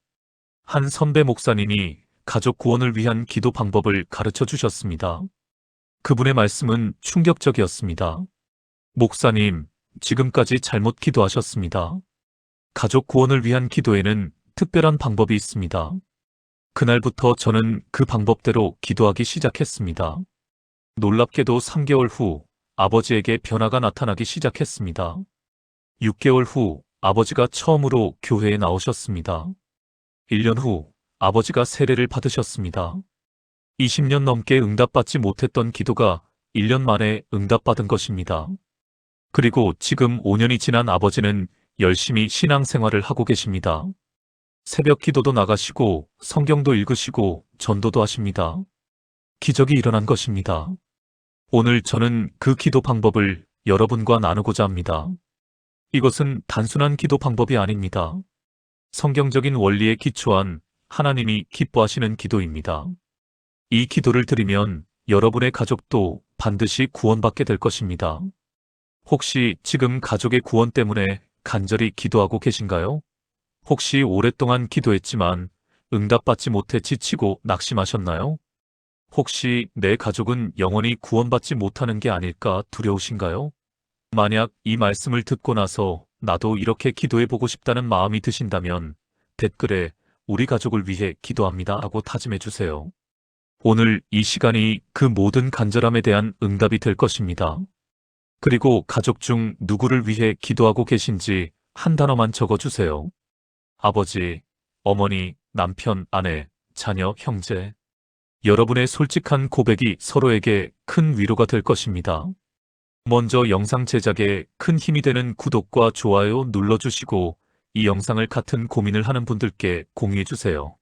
한 선배 목사님이 가족 구원을 위한 기도 방법을 가르쳐 주셨습니다. 그분의 말씀은 충격적이었습니다. 목사님, 지금까지 잘못 기도하셨습니다. 가족 구원을 위한 기도에는 특별한 방법이 있습니다. 그날부터 저는 그 방법대로 기도하기 시작했습니다. 놀랍게도 3개월 후 아버지에게 변화가 나타나기 시작했습니다. 6개월 후 아버지가 처음으로 교회에 나오셨습니다. 1년 후 아버지가 세례를 받으셨습니다. 20년 넘게 응답받지 못했던 기도가 1년 만에 응답받은 것입니다. 그리고 지금 5년이 지난 아버지는 열심히 신앙생활을 하고 계십니다. 새벽 기도도 나가시고 성경도 읽으시고 전도도 하십니다. 기적이 일어난 것입니다. 오늘 저는 그 기도 방법을 여러분과 나누고자 합니다. 이것은 단순한 기도 방법이 아닙니다. 성경적인 원리에 기초한 하나님이 기뻐하시는 기도입니다. 이 기도를 드리면 여러분의 가족도 반드시 구원받게 될 것입니다. 혹시 지금 가족의 구원 때문에 간절히 기도하고 계신가요? 혹시 오랫동안 기도했지만 응답받지 못해 지치고 낙심하셨나요? 혹시 내 가족은 영원히 구원받지 못하는 게 아닐까 두려우신가요? 만약 이 말씀을 듣고 나서 나도 이렇게 기도해보고 싶다는 마음이 드신다면 댓글에 우리 가족을 위해 기도합니다 하고 다짐해 주세요. 오늘 이 시간이 그 모든 간절함에 대한 응답이 될 것입니다. 그리고 가족 중 누구를 위해 기도하고 계신지 한 단어만 적어주세요. 아버지, 어머니, 남편, 아내, 자녀, 형제. 여러분의 솔직한 고백이 서로에게 큰 위로가 될 것입니다. 먼저 영상 제작에 큰 힘이 되는 구독과 좋아요 눌러주시고 이 영상을 같은 고민을 하는 분들께 공유해주세요.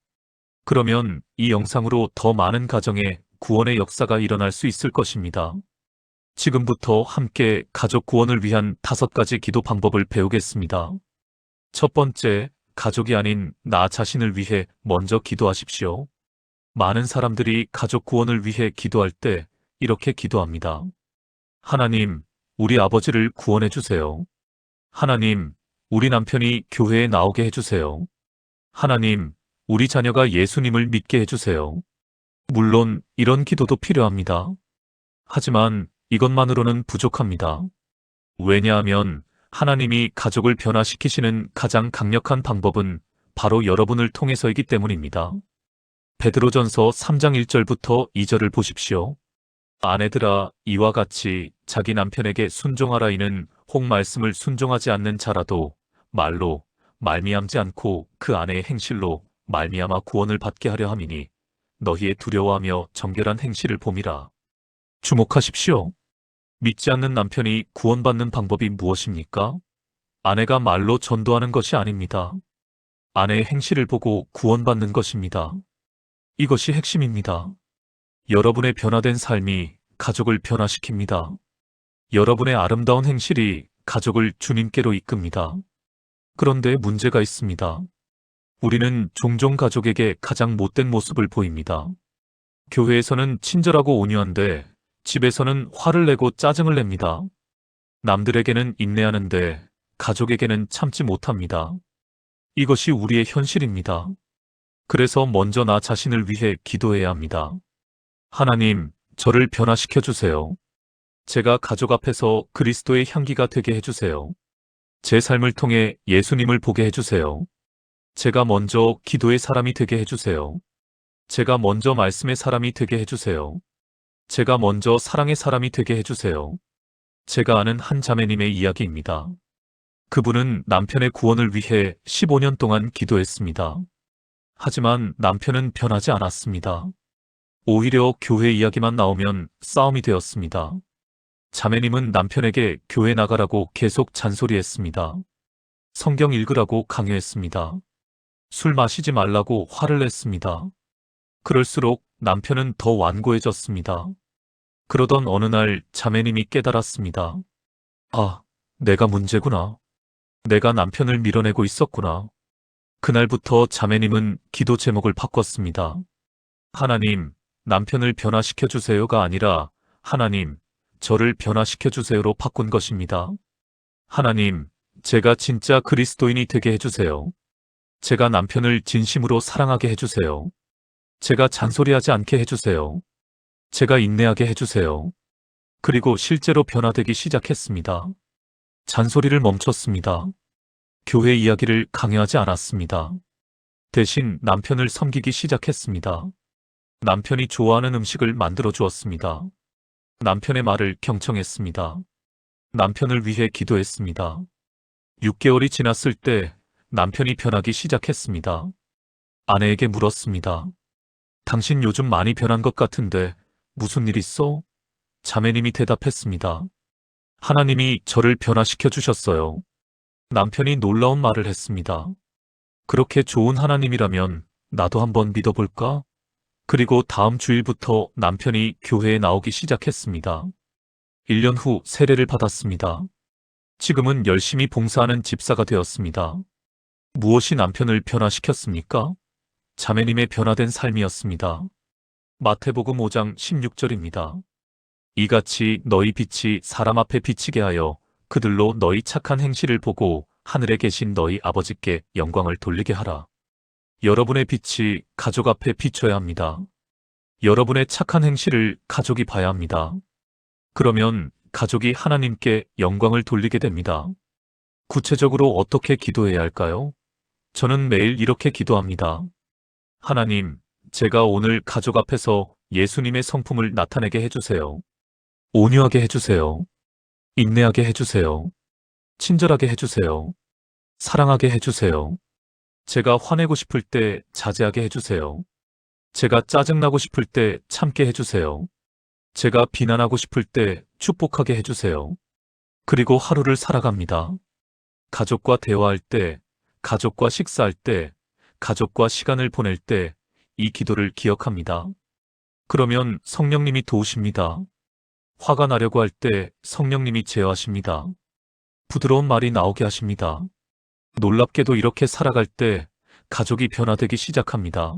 그러면 이 영상으로 더 많은 가정에 구원의 역사가 일어날 수 있을 것입니다. 지금부터 함께 가족 구원을 위한 5가지 기도 방법을 배우겠습니다. 첫 번째, 가족이 아닌 나 자신을 위해 먼저 기도하십시오. 많은 사람들이 가족 구원을 위해 기도할 때 이렇게 기도합니다. 하나님, 우리 아버지를 구원해 주세요. 하나님, 우리 남편이 교회에 나오게 해주세요. 하나님, 우리 자녀가 예수님을 믿게 해주세요. 물론 이런 기도도 필요합니다. 하지만 이것만으로는 부족합니다. 왜냐하면 하나님이 가족을 변화시키시는 가장 강력한 방법은 바로 여러분을 통해서이기 때문입니다. 베드로전서 3장 1절부터 2절을 보십시오. 아내들아, 이와 같이 자기 남편에게 순종하라. 이는 혹 말씀을 순종하지 않는 자라도 말로 말미암지 않고 그 아내의 행실로 말미암아 구원을 받게 하려 함이니 너희의 두려워하며 정결한 행실을 봄이라. 주목하십시오. 믿지 않는 남편이 구원받는 방법이 무엇입니까? 아내가 말로 전도하는 것이 아닙니다. 아내의 행실을 보고 구원받는 것입니다. 이것이 핵심입니다. 여러분의 변화된 삶이 가족을 변화시킵니다. 여러분의 아름다운 행실이 가족을 주님께로 이끕니다. 그런데 문제가 있습니다. 우리는 종종 가족에게 가장 못된 모습을 보입니다. 교회에서는 친절하고 온유한데 집에서는 화를 내고 짜증을 냅니다. 남들에게는 인내하는데 가족에게는 참지 못합니다. 이것이 우리의 현실입니다. 그래서 먼저 나 자신을 위해 기도해야 합니다. 하나님, 저를 변화시켜 주세요. 제가 가족 앞에서 그리스도의 향기가 되게 해주세요. 제 삶을 통해 예수님을 보게 해주세요. 제가 먼저 기도의 사람이 되게 해주세요. 제가 먼저 말씀의 사람이 되게 해주세요. 제가 먼저 사랑의 사람이 되게 해주세요. 제가 아는 한 자매님의 이야기입니다. 그분은 남편의 구원을 위해 15년 동안 기도했습니다. 하지만 남편은 변하지 않았습니다. 오히려 교회 이야기만 나오면 싸움이 되었습니다. 자매님은 남편에게 교회 나가라고 계속 잔소리했습니다. 성경 읽으라고 강요했습니다. 술 마시지 말라고 화를 냈습니다. 그럴수록 남편은 더 완고해졌습니다. 그러던 어느 날 자매님이 깨달았습니다. 아, 내가 문제구나. 내가 남편을 밀어내고 있었구나. 그날부터 자매님은 기도 제목을 바꿨습니다. 하나님, 남편을 변화시켜 주세요가 아니라 하나님, 저를 변화시켜 주세요로 바꾼 것입니다. 하나님, 제가 진짜 그리스도인이 되게 해주세요. 제가 남편을 진심으로 사랑하게 해주세요. 제가 잔소리하지 않게 해주세요. 제가 인내하게 해주세요. 그리고 실제로 변화되기 시작했습니다. 잔소리를 멈췄습니다. 교회 이야기를 강요하지 않았습니다. 대신 남편을 섬기기 시작했습니다. 남편이 좋아하는 음식을 만들어 주었습니다. 남편의 말을 경청했습니다. 남편을 위해 기도했습니다. 6개월이 지났을 때 남편이 변하기 시작했습니다. 아내에게 물었습니다. 당신 요즘 많이 변한 것 같은데 무슨 일 있어? 자매님이 대답했습니다. 하나님이 저를 변화시켜 주셨어요. 남편이 놀라운 말을 했습니다. 그렇게 좋은 하나님이라면 나도 한번 믿어볼까? 그리고 다음 주일부터 남편이 교회에 나오기 시작했습니다. 1년 후 세례를 받았습니다. 지금은 열심히 봉사하는 집사가 되었습니다. 무엇이 남편을 변화시켰습니까? 자매님의 변화된 삶이었습니다. 마태복음 5장 16절입니다. 이같이 너희 빛이 사람 앞에 비치게 하여 그들로 너희 착한 행실을 보고 하늘에 계신 너희 아버지께 영광을 돌리게 하라. 여러분의 빛이 가족 앞에 비춰야 합니다. 여러분의 착한 행실을 가족이 봐야 합니다. 그러면 가족이 하나님께 영광을 돌리게 됩니다. 구체적으로 어떻게 기도해야 할까요? 저는 매일 이렇게 기도합니다. 하나님, 제가 오늘 가족 앞에서 예수님의 성품을 나타내게 해주세요. 온유하게 해주세요. 인내하게 해주세요. 친절하게 해주세요. 사랑하게 해주세요. 제가 화내고 싶을 때 자제하게 해주세요. 제가 짜증나고 싶을 때 참게 해주세요. 제가 비난하고 싶을 때 축복하게 해주세요. 그리고 하루를 살아갑니다. 가족과 대화할 때, 가족과 식사할 때, 가족과 시간을 보낼 때 이 기도를 기억합니다. 그러면 성령님이 도우십니다. 화가 나려고 할 때 성령님이 제어하십니다. 부드러운 말이 나오게 하십니다. 놀랍게도 이렇게 살아갈 때 가족이 변화되기 시작합니다.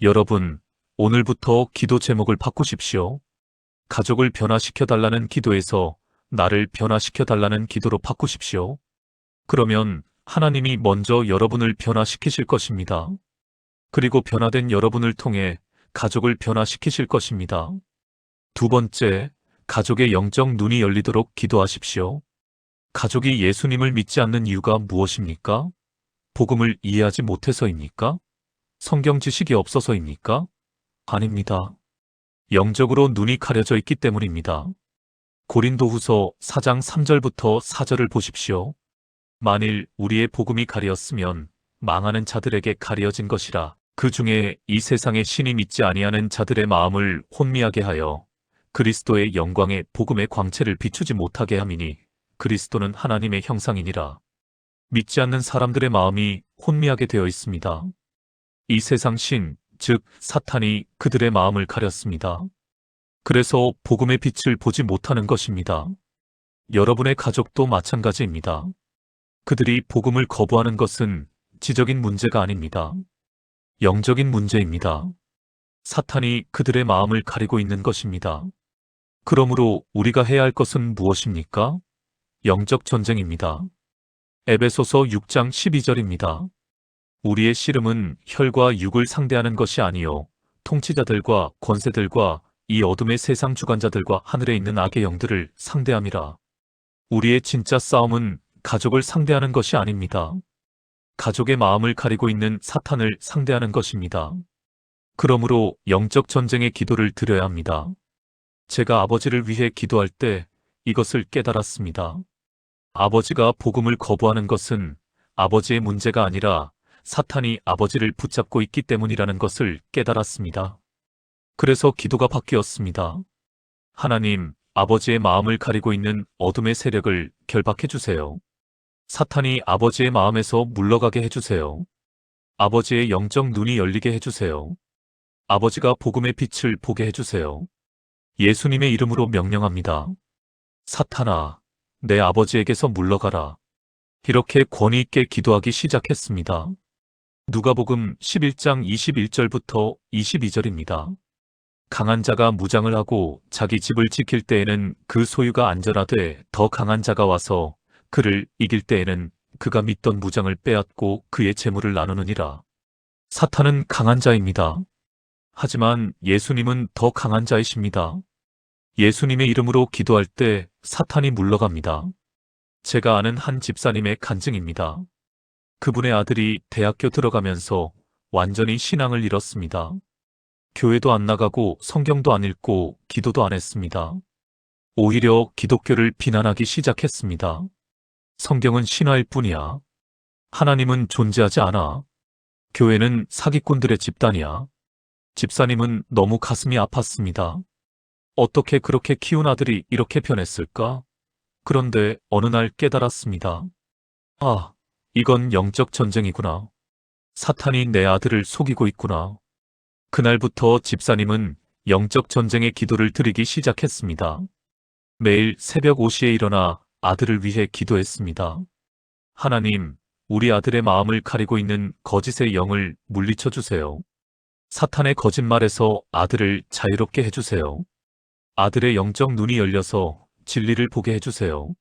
여러분, 오늘부터 기도 제목을 바꾸십시오. 가족을 변화시켜달라는 기도에서 나를 변화시켜달라는 기도로 바꾸십시오. 그러면 하나님이 먼저 여러분을 변화시키실 것입니다. 그리고 변화된 여러분을 통해 가족을 변화시키실 것입니다. 두 번째, 가족의 영적 눈이 열리도록 기도하십시오. 가족이 예수님을 믿지 않는 이유가 무엇입니까? 복음을 이해하지 못해서입니까? 성경 지식이 없어서입니까? 아닙니다. 영적으로 눈이 가려져 있기 때문입니다. 고린도후서 4장 3절부터 4절을 보십시오. 만일 우리의 복음이 가리었으면 망하는 자들에게 가리어진 것이라. 그 중에 이 세상의 신이 믿지 아니하는 자들의 마음을 혼미하게 하여 그리스도의 영광의 복음의 광채를 비추지 못하게 함이니 그리스도는 하나님의 형상이니라. 믿지 않는 사람들의 마음이 혼미하게 되어 있습니다. 이 세상 신, 즉 사탄이 그들의 마음을 가렸습니다. 그래서 복음의 빛을 보지 못하는 것입니다. 여러분의 가족도 마찬가지입니다. 그들이 복음을 거부하는 것은 지적인 문제가 아닙니다. 영적인 문제입니다. 사탄이 그들의 마음을 가리고 있는 것입니다. 그러므로 우리가 해야 할 것은 무엇입니까? 영적 전쟁입니다. 에베소서 6장 12절입니다. 우리의 씨름은 혈과 육을 상대하는 것이 아니요 통치자들과 권세들과 이 어둠의 세상 주관자들과 하늘에 있는 악의 영들을 상대함이라. 우리의 진짜 싸움은 가족을 상대하는 것이 아닙니다. 가족의 마음을 가리고 있는 사탄을 상대하는 것입니다. 그러므로 영적 전쟁의 기도를 드려야 합니다. 제가 아버지를 위해 기도할 때 이것을 깨달았습니다. 아버지가 복음을 거부하는 것은 아버지의 문제가 아니라 사탄이 아버지를 붙잡고 있기 때문이라는 것을 깨달았습니다. 그래서 기도가 바뀌었습니다. 하나님, 아버지의 마음을 가리고 있는 어둠의 세력을 결박해 주세요. 사탄이 아버지의 마음에서 물러가게 해주세요. 아버지의 영적 눈이 열리게 해주세요. 아버지가 복음의 빛을 보게 해주세요. 예수님의 이름으로 명령합니다. 사탄아, 내 아버지에게서 물러가라. 이렇게 권위 있게 기도하기 시작했습니다. 누가복음 11장 21절부터 22절입니다. 강한 자가 무장을 하고 자기 집을 지킬 때에는 그 소유가 안전하되 더 강한 자가 와서 그를 이길 때에는 그가 믿던 무장을 빼앗고 그의 재물을 나누느니라. 사탄은 강한 자입니다. 하지만 예수님은 더 강한 자이십니다. 예수님의 이름으로 기도할 때 사탄이 물러갑니다. 제가 아는 한 집사님의 간증입니다. 그분의 아들이 대학교 들어가면서 완전히 신앙을 잃었습니다. 교회도 안 나가고 성경도 안 읽고 기도도 안 했습니다. 오히려 기독교를 비난하기 시작했습니다. 성경은 신화일 뿐이야. 하나님은 존재하지 않아. 교회는 사기꾼들의 집단이야. 집사님은 너무 가슴이 아팠습니다. 어떻게 그렇게 키운 아들이 이렇게 변했을까? 그런데 어느 날 깨달았습니다. 아, 이건 영적 전쟁이구나. 사탄이 내 아들을 속이고 있구나. 그날부터 집사님은 영적 전쟁의 기도를 드리기 시작했습니다. 매일 새벽 5시에 일어나 아들을 위해 기도했습니다. 하나님, 우리 아들의 마음을 가리고 있는 거짓의 영을 물리쳐 주세요. 사탄의 거짓말에서 아들을 자유롭게 해주세요. 아들의 영적 눈이 열려서 진리를 보게 해주세요.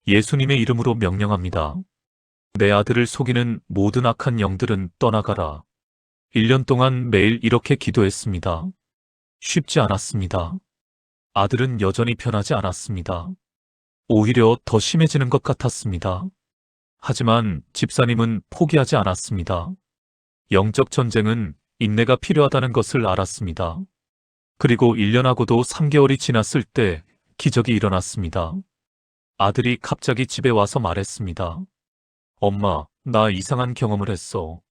예수님의 이름으로 명령합니다. 내 아들을 속이는 모든 악한 영들은 떠나가라. 1년 동안 매일 이렇게 기도했습니다. 쉽지 않았습니다. 아들은 여전히 변하지 않았습니다. 오히려 더 심해지는 것 같았습니다. 하지만 집사님은 포기하지 않았습니다. 영적 전쟁은 인내가 필요하다는 것을 알았습니다. 그리고 1년하고도 3개월이 지났을 때 기적이 일어났습니다. 아들이 갑자기 집에 와서 말했습니다. 엄마, 나 이상한 경험을 했어.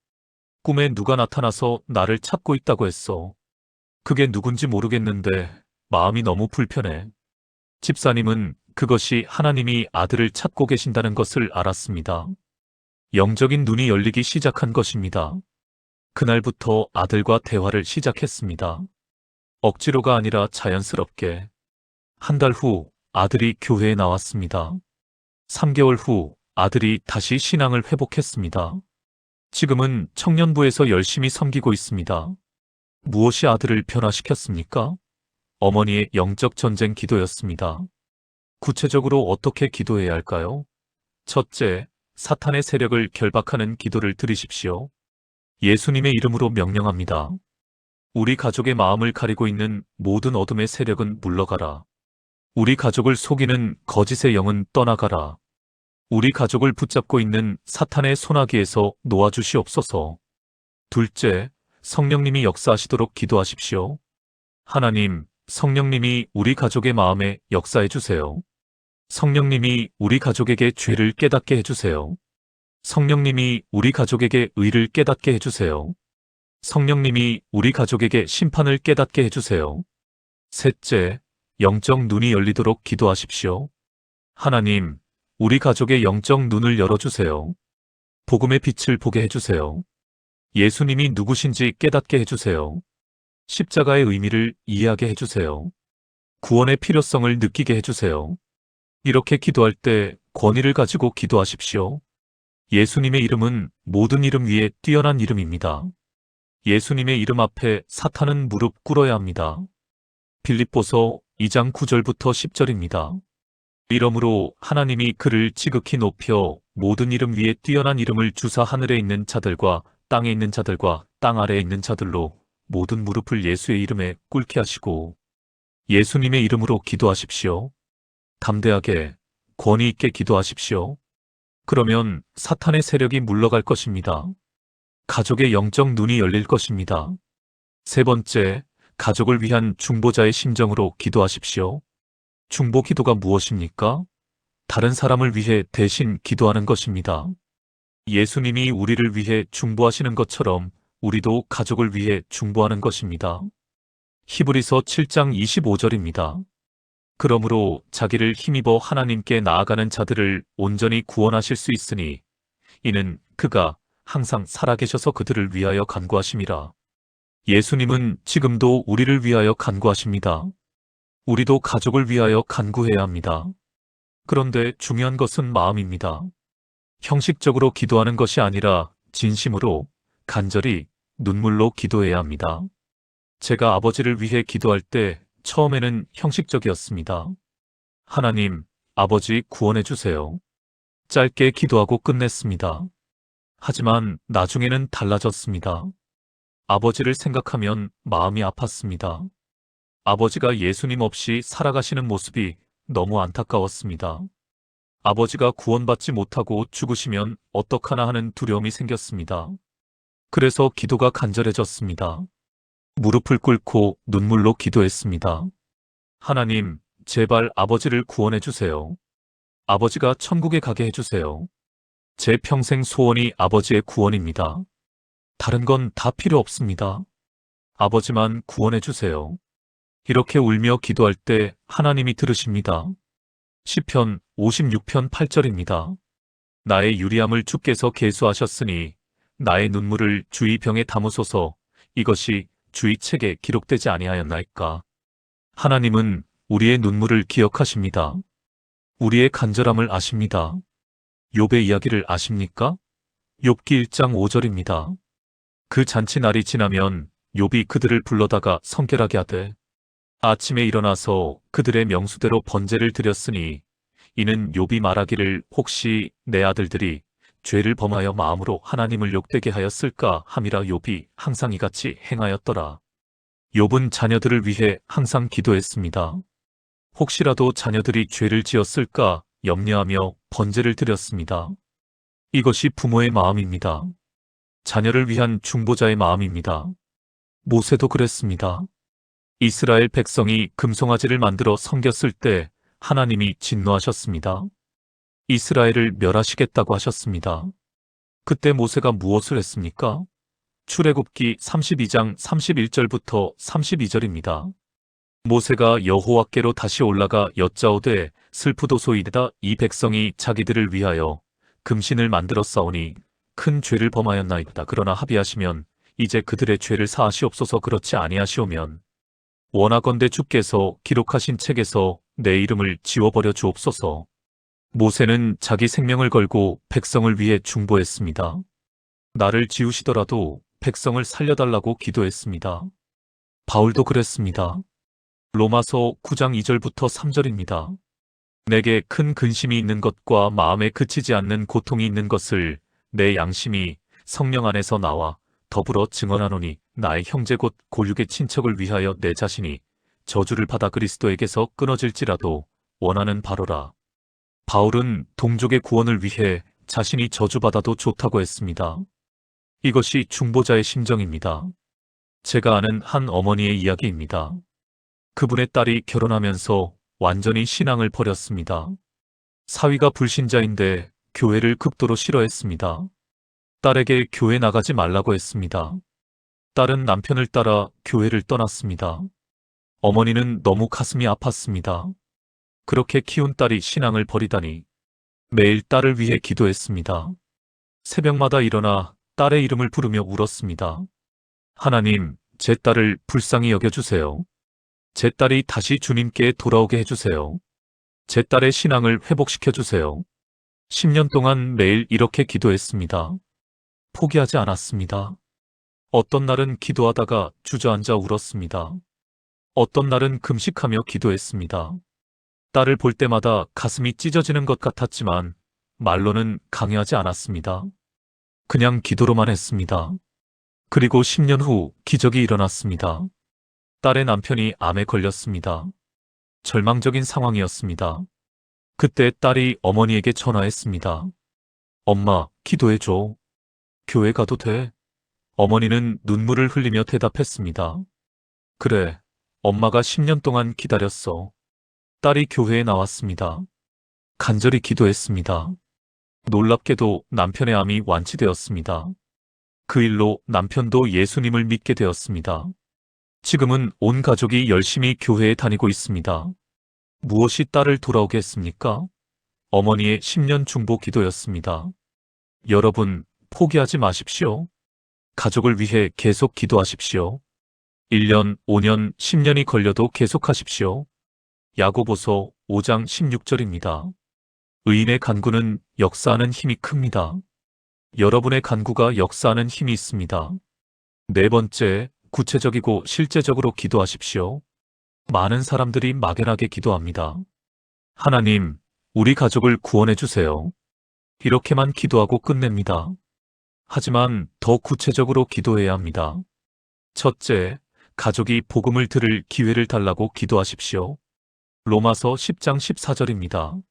꿈에 누가 나타나서 나를 찾고 있다고 했어. 그게 누군지 모르겠는데 마음이 너무 불편해. 집사님은 그것이 하나님이 아들을 찾고 계신다는 것을 알았습니다. 영적인 눈이 열리기 시작한 것입니다. 그날부터 아들과 대화를 시작했습니다. 억지로가 아니라 자연스럽게. 한 달 후 아들이 교회에 나왔습니다. 3개월 후 아들이 다시 신앙을 회복했습니다. 지금은 청년부에서 열심히 섬기고 있습니다. 무엇이 아들을 변화시켰습니까? 어머니의 영적 전쟁 기도였습니다. 구체적으로 어떻게 기도해야 할까요? 첫째, 사탄의 세력을 결박하는 기도를 드리십시오. 예수님의 이름으로 명령합니다. 우리 가족의 마음을 가리고 있는 모든 어둠의 세력은 물러가라. 우리 가족을 속이는 거짓의 영은 떠나가라. 우리 가족을 붙잡고 있는 사탄의 소나기에서 놓아주시옵소서. 둘째, 성령님이 역사하시도록 기도하십시오. 하나님, 성령님이 우리 가족의 마음에 역사해 주세요. 성령님이 우리 가족에게 죄를 깨닫게 해주세요. 성령님이 우리 가족에게 의를 깨닫게 해주세요. 성령님이 우리 가족에게 심판을 깨닫게 해주세요. 셋째, 영적 눈이 열리도록 기도하십시오. 하나님, 우리 가족의 영적 눈을 열어주세요. 복음의 빛을 보게 해주세요. 예수님이 누구신지 깨닫게 해주세요. 십자가의 의미를 이해하게 해주세요. 구원의 필요성을 느끼게 해주세요. 이렇게 기도할 때 권위를 가지고 기도하십시오. 예수님의 이름은 모든 이름 위에 뛰어난 이름입니다. 예수님의 이름 앞에 사탄은 무릎 꿇어야 합니다. 빌립보서 2장 9절부터 10절입니다. 이러므로 하나님이 그를 지극히 높여 모든 이름 위에 뛰어난 이름을 주사 하늘에 있는 자들과 땅에 있는 자들과 땅 아래에 있는 자들로 모든 무릎을 예수의 이름에 꿇게 하시고 예수님의 이름으로 기도하십시오. 담대하게 권위 있게 기도하십시오. 그러면 사탄의 세력이 물러갈 것입니다. 가족의 영적 눈이 열릴 것입니다. 세 번째, 가족을 위한 중보자의 심정으로 기도하십시오. 중보 기도가 무엇입니까? 다른 사람을 위해 대신 기도하는 것입니다. 예수님이 우리를 위해 중보하시는 것처럼 우리도 가족을 위해 중보하는 것입니다. 히브리서 7장 25절입니다. 그러므로 자기를 힘입어 하나님께 나아가는 자들을 온전히 구원하실 수 있으니 이는 그가 항상 살아계셔서 그들을 위하여 간구하심이라. 예수님은 지금도 우리를 위하여 간구하십니다. 우리도 가족을 위하여 간구해야 합니다. 그런데 중요한 것은 마음입니다. 형식적으로 기도하는 것이 아니라 진심으로 간절히 눈물로 기도해야 합니다. 제가 아버지를 위해 기도할 때 처음에는 형식적이었습니다. 하나님, 아버지 구원해 주세요. 짧게 기도하고 끝냈습니다. 하지만 나중에는 달라졌습니다. 아버지를 생각하면 마음이 아팠습니다. 아버지가 예수님 없이 살아가시는 모습이 너무 안타까웠습니다. 아버지가 구원받지 못하고 죽으시면 어떡하나 하는 두려움이 생겼습니다. 그래서 기도가 간절해졌습니다. 무릎을 꿇고 눈물로 기도했습니다. 하나님, 제발 아버지를 구원해 주세요. 아버지가 천국에 가게 해주세요. 제 평생 소원이 아버지의 구원입니다. 다른 건 다 필요 없습니다. 아버지만 구원해 주세요. 이렇게 울며 기도할 때 하나님이 들으십니다. 시편 56편 8절입니다. 나의 유리함을 주께서 계수하셨으니 나의 눈물을 주의 병에 담으소서. 이것이 주의 책에 기록되지 아니하였나이까. 하나님은 우리의 눈물을 기억하십니다. 우리의 간절함을 아십니다. 욥의 이야기를 아십니까? 욥기 1장 5절입니다. 그 잔치날이 지나면 욥이 그들을 불러다가 성결하게 하되 아침에 일어나서 그들의 명수대로 번제를 드렸으니 이는 욥이 말하기를 혹시 내 아들들이 죄를 범하여 마음으로 하나님을 욕되게 하였을까 함이라. 욥이 항상 이같이 행하였더라. 욥은 자녀들을 위해 항상 기도했습니다. 혹시라도 자녀들이 죄를 지었을까 염려하며 번제를 드렸습니다. 이것이 부모의 마음입니다. 자녀를 위한 중보자의 마음입니다. 모세도 그랬습니다. 이스라엘 백성이 금송아지를 만들어 섬겼을 때 하나님이 진노하셨습니다. 이스라엘을 멸하시겠다고 하셨습니다. 그때 모세가 무엇을 했습니까? 출애굽기 32장 31절부터 32절입니다. 모세가 여호와께로 다시 올라가 여짜오되 슬프도소이다. 이 백성이 자기들을 위하여 금신을 만들어 싸우니 큰 죄를 범하였나이다. 그러나 합의하시면 이제 그들의 죄를 사하시옵소서. 그렇지 아니하시오면 원하건대 주께서 기록하신 책에서 내 이름을 지워버려 주옵소서. 모세는 자기 생명을 걸고 백성을 위해 중보했습니다. 나를 지우시더라도 백성을 살려달라고 기도했습니다. 바울도 그랬습니다. 로마서 9장 2절부터 3절입니다. 내게 큰 근심이 있는 것과 마음에 그치지 않는 고통이 있는 것을 내 양심이 성령 안에서 나와 더불어 증언하노니 나의 형제 곧 골육의 친척을 위하여 내 자신이 저주를 받아 그리스도에게서 끊어질지라도 원하는 바로라. 바울은 동족의 구원을 위해 자신이 저주받아도 좋다고 했습니다. 이것이 중보자의 심정입니다. 제가 아는 한 어머니의 이야기입니다. 그분의 딸이 결혼하면서 완전히 신앙을 버렸습니다. 사위가 불신자인데 교회를 극도로 싫어했습니다. 딸에게 교회 나가지 말라고 했습니다. 딸은 남편을 따라 교회를 떠났습니다. 어머니는 너무 가슴이 아팠습니다. 그렇게 키운 딸이 신앙을 버리다니. 매일 딸을 위해 기도했습니다. 새벽마다 일어나 딸의 이름을 부르며 울었습니다. 하나님, 제 딸을 불쌍히 여겨주세요. 제 딸이 다시 주님께 돌아오게 해주세요. 제 딸의 신앙을 회복시켜주세요. 10년 동안 매일 이렇게 기도했습니다. 포기하지 않았습니다. 어떤 날은 기도하다가 주저앉아 울었습니다. 어떤 날은 금식하며 기도했습니다. 딸을 볼 때마다 가슴이 찢어지는 것 같았지만 말로는 강요하지 않았습니다. 그냥 기도로만 했습니다. 그리고 10년 후 기적이 일어났습니다. 딸의 남편이 암에 걸렸습니다. 절망적인 상황이었습니다. 그때 딸이 어머니에게 전화했습니다. 엄마, 기도해줘. 교회 가도 돼? 어머니는 눈물을 흘리며 대답했습니다. 그래, 엄마가 10년 동안 기다렸어. 딸이 교회에 나왔습니다. 간절히 기도했습니다. 놀랍게도 남편의 암이 완치되었습니다. 그 일로 남편도 예수님을 믿게 되었습니다. 지금은 온 가족이 열심히 교회에 다니고 있습니다. 무엇이 딸을 돌아오게 했습니까? 어머니의 10년 중보 기도였습니다. 여러분, 포기하지 마십시오. 가족을 위해 계속 기도하십시오. 1년, 5년, 10년이 걸려도 계속하십시오. 야고보서 5장 16절입니다. 의인의 간구는 역사하는 힘이 큽니다. 여러분의 간구가 역사하는 힘이 있습니다. 네 번째, 구체적이고 실제적으로 기도하십시오. 많은 사람들이 막연하게 기도합니다. 하나님, 우리 가족을 구원해 주세요. 이렇게만 기도하고 끝냅니다. 하지만 더 구체적으로 기도해야 합니다. 첫째, 가족이 복음을 들을 기회를 달라고 기도하십시오. 로마서 10장 14절입니다.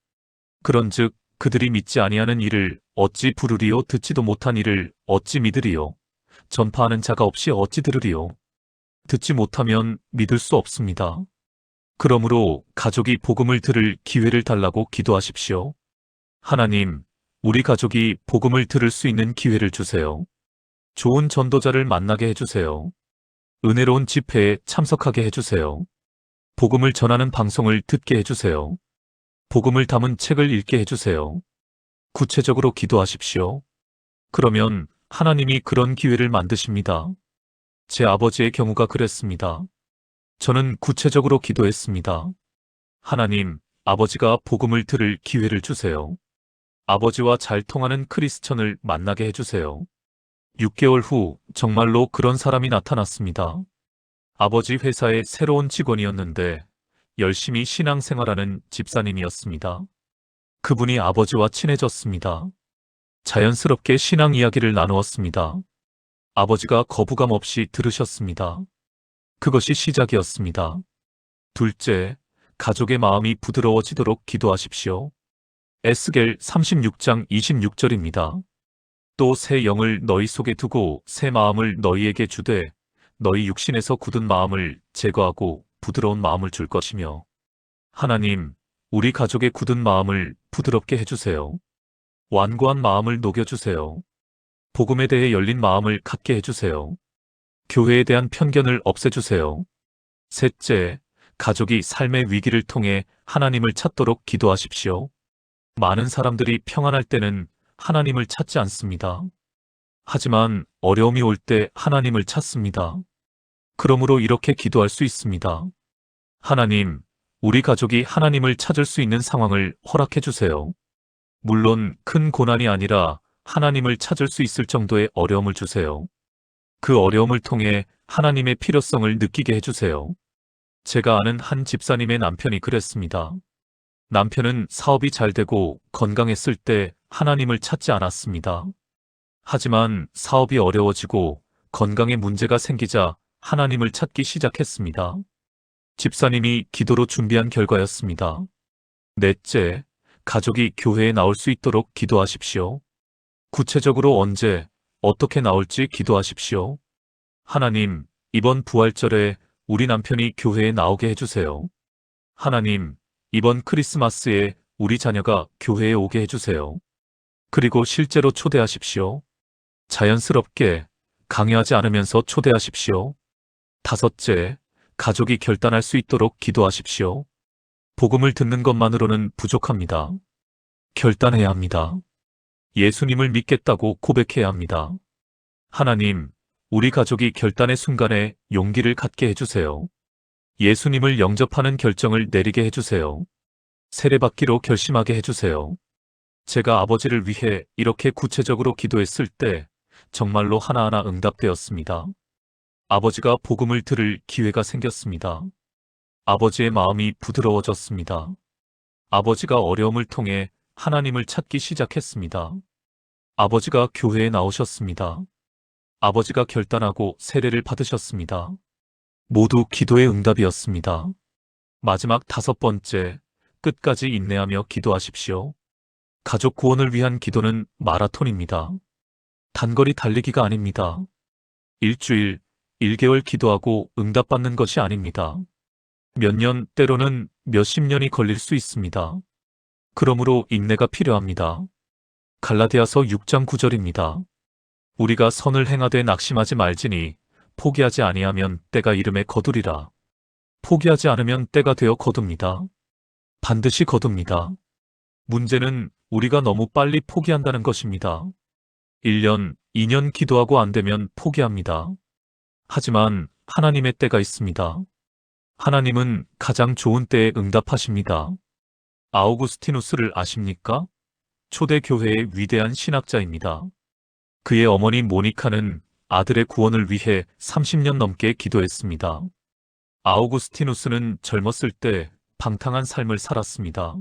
그런즉 그들이 믿지 아니하는 이를 어찌 부르리요, 듣지도 못한 이를 어찌 믿으리요, 전파하는 자가 없이 어찌 들으리요. 듣지 못하면 믿을 수 없습니다. 그러므로 가족이 복음을 들을 기회를 달라고 기도하십시오. 하나님, 우리 가족이 복음을 들을 수 있는 기회를 주세요. 좋은 전도자를 만나게 해주세요. 은혜로운 집회에 참석하게 해주세요. 복음을 전하는 방송을 듣게 해주세요. 복음을 담은 책을 읽게 해주세요. 구체적으로 기도하십시오. 그러면 하나님이 그런 기회를 만드십니다. 제 아버지의 경우가 그랬습니다. 저는 구체적으로 기도했습니다. 하나님, 아버지가 복음을 들을 기회를 주세요. 아버지와 잘 통하는 크리스천을 만나게 해주세요. 6개월 후 정말로 그런 사람이 나타났습니다. 아버지 회사의 새로운 직원이었는데 열심히 신앙생활하는 집사님이었습니다. 그분이 아버지와 친해졌습니다. 자연스럽게 신앙 이야기를 나누었습니다. 아버지가 거부감 없이 들으셨습니다. 그것이 시작이었습니다. 둘째, 가족의 마음이 부드러워지도록 기도하십시오. 에스겔 36장 26절입니다. 또 새 영을 너희 속에 두고 새 마음을 너희에게 주되 너희 육신에서 굳은 마음을 제거하고 부드러운 마음을 줄 것이며. 하나님, 우리 가족의 굳은 마음을 부드럽게 해주세요. 완고한 마음을 녹여주세요. 복음에 대해 열린 마음을 갖게 해주세요. 교회에 대한 편견을 없애주세요. 셋째, 가족이 삶의 위기를 통해 하나님을 찾도록 기도하십시오. 많은 사람들이 평안할 때는 하나님을 찾지 않습니다. 하지만 어려움이 올 때 하나님을 찾습니다. 그러므로 이렇게 기도할 수 있습니다. 하나님, 우리 가족이 하나님을 찾을 수 있는 상황을 허락해 주세요. 물론 큰 고난이 아니라 하나님을 찾을 수 있을 정도의 어려움을 주세요. 그 어려움을 통해 하나님의 필요성을 느끼게 해주세요. 제가 아는 한 집사님의 남편이 그랬습니다. 남편은 사업이 잘 되고 건강했을 때 하나님을 찾지 않았습니다. 하지만 사업이 어려워지고 건강에 문제가 생기자 하나님을 찾기 시작했습니다. 집사님이 기도로 준비한 결과였습니다. 넷째, 가족이 교회에 나올 수 있도록 기도하십시오. 구체적으로 언제, 어떻게 나올지 기도하십시오. 하나님, 이번 부활절에 우리 남편이 교회에 나오게 해주세요. 하나님, 이번 크리스마스에 우리 자녀가 교회에 오게 해주세요. 그리고 실제로 초대하십시오. 자연스럽게, 강요하지 않으면서 초대하십시오. 다섯째, 가족이 결단할 수 있도록 기도하십시오. 복음을 듣는 것만으로는 부족합니다. 결단해야 합니다. 예수님을 믿겠다고 고백해야 합니다. 하나님, 우리 가족이 결단의 순간에 용기를 갖게 해주세요. 예수님을 영접하는 결정을 내리게 해주세요. 세례받기로 결심하게 해주세요. 제가 아버지를 위해 이렇게 구체적으로 기도했을 때 정말로 하나하나 응답되었습니다. 아버지가 복음을 들을 기회가 생겼습니다. 아버지의 마음이 부드러워졌습니다. 아버지가 어려움을 통해 하나님을 찾기 시작했습니다. 아버지가 교회에 나오셨습니다. 아버지가 결단하고 세례를 받으셨습니다. 모두 기도의 응답이었습니다. 마지막 다섯 번째, 끝까지 인내하며 기도하십시오. 가족 구원을 위한 기도는 마라톤입니다. 단거리 달리기가 아닙니다. 일주일, 1개월 기도하고 응답받는 것이 아닙니다. 몇 년, 때로는 몇십 년이 걸릴 수 있습니다. 그러므로 인내가 필요합니다. 갈라디아서 6장 9절입니다. 우리가 선을 행하되 낙심하지 말지니 포기하지 아니하면 때가 이름에 거두리라. 포기하지 않으면 때가 되어 거둡니다. 반드시 거둡니다. 문제는 우리가 너무 빨리 포기한다는 것입니다. 1년, 2년 기도하고 안 되면 포기합니다. 하지만 하나님의 때가 있습니다. 하나님은 가장 좋은 때에 응답하십니다. 아우구스티누스를 아십니까? 초대교회의 위대한 신학자입니다. 그의 어머니 모니카는 아들의 구원을 위해 30년 넘게 기도했습니다. 아우구스티누스는 젊었을 때 방탕한 삶을 살았습니다.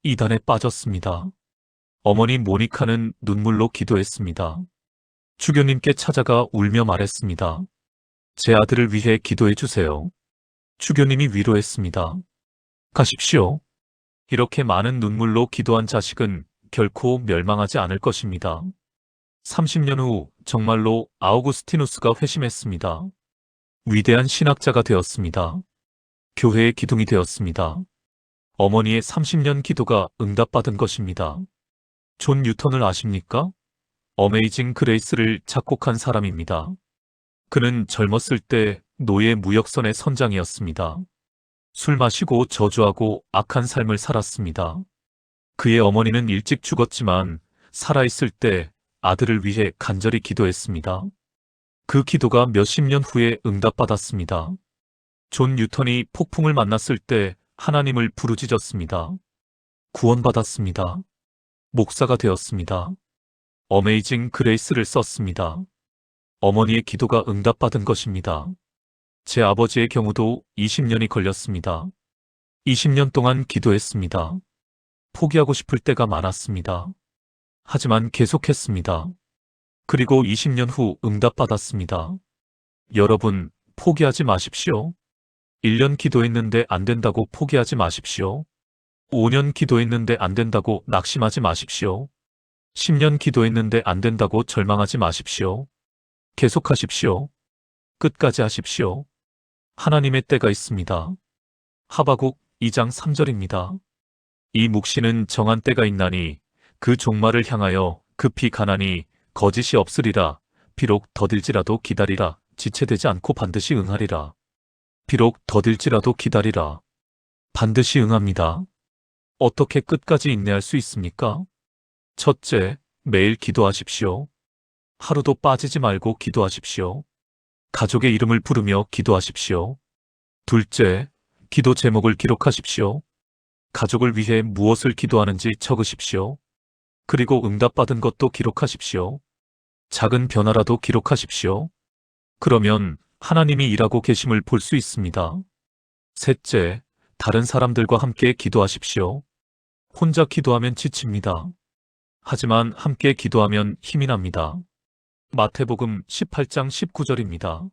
이단에 빠졌습니다. 어머니 모니카는 눈물로 기도했습니다. 주교님께 찾아가 울며 말했습니다. 제 아들을 위해 기도해 주세요. 주교님이 위로했습니다. 가십시오. 이렇게 많은 눈물로 기도한 자식은 결코 멸망하지 않을 것입니다. 30년 후 정말로 아우구스티누스가 회심했습니다. 위대한 신학자가 되었습니다. 교회의 기둥이 되었습니다. 어머니의 30년 기도가 응답받은 것입니다. 존 뉴턴을 아십니까? 어메이징 그레이스를 작곡한 사람입니다. 그는 젊었을 때 노예 무역선의 선장이었습니다. 술 마시고 저주하고 악한 삶을 살았습니다. 그의 어머니는 일찍 죽었지만 살아있을 때 아들을 위해 간절히 기도했습니다. 그 기도가 몇십 년 후에 응답받았습니다. 존 뉴턴이 폭풍을 만났을 때 하나님을 부르짖었습니다. 구원받았습니다. 목사가 되었습니다. 어메이징 그레이스를 썼습니다. 어머니의 기도가 응답받은 것입니다. 제 아버지의 경우도 20년이 걸렸습니다. 20년 동안 기도했습니다. 포기하고 싶을 때가 많았습니다. 하지만 계속했습니다. 그리고 20년 후 응답받았습니다. 여러분, 포기하지 마십시오. 1년 기도했는데 안 된다고 포기하지 마십시오. 5년 기도했는데 안 된다고 낙심하지 마십시오. 10년 기도했는데 안 된다고 절망하지 마십시오. 계속하십시오. 끝까지 하십시오. 하나님의 때가 있습니다. 하바국 2장 3절입니다. 이 묵시는 정한 때가 있나니 그 종말을 향하여 급히 가나니 거짓이 없으리라. 비록 더딜지라도 기다리라. 지체되지 않고 반드시 응하리라. 비록 더딜지라도 기다리라. 반드시 응합니다. 어떻게 끝까지 인내할 수 있습니까? 첫째, 매일 기도하십시오. 하루도 빠지지 말고 기도하십시오. 가족의 이름을 부르며 기도하십시오. 둘째, 기도 제목을 기록하십시오. 가족을 위해 무엇을 기도하는지 적으십시오. 그리고 응답받은 것도 기록하십시오. 작은 변화라도 기록하십시오. 그러면 하나님이 일하고 계심을 볼 수 있습니다. 셋째, 다른 사람들과 함께 기도하십시오. 혼자 기도하면 지칩니다. 하지만 함께 기도하면 힘이 납니다. 마태복음 18장 19절입니다.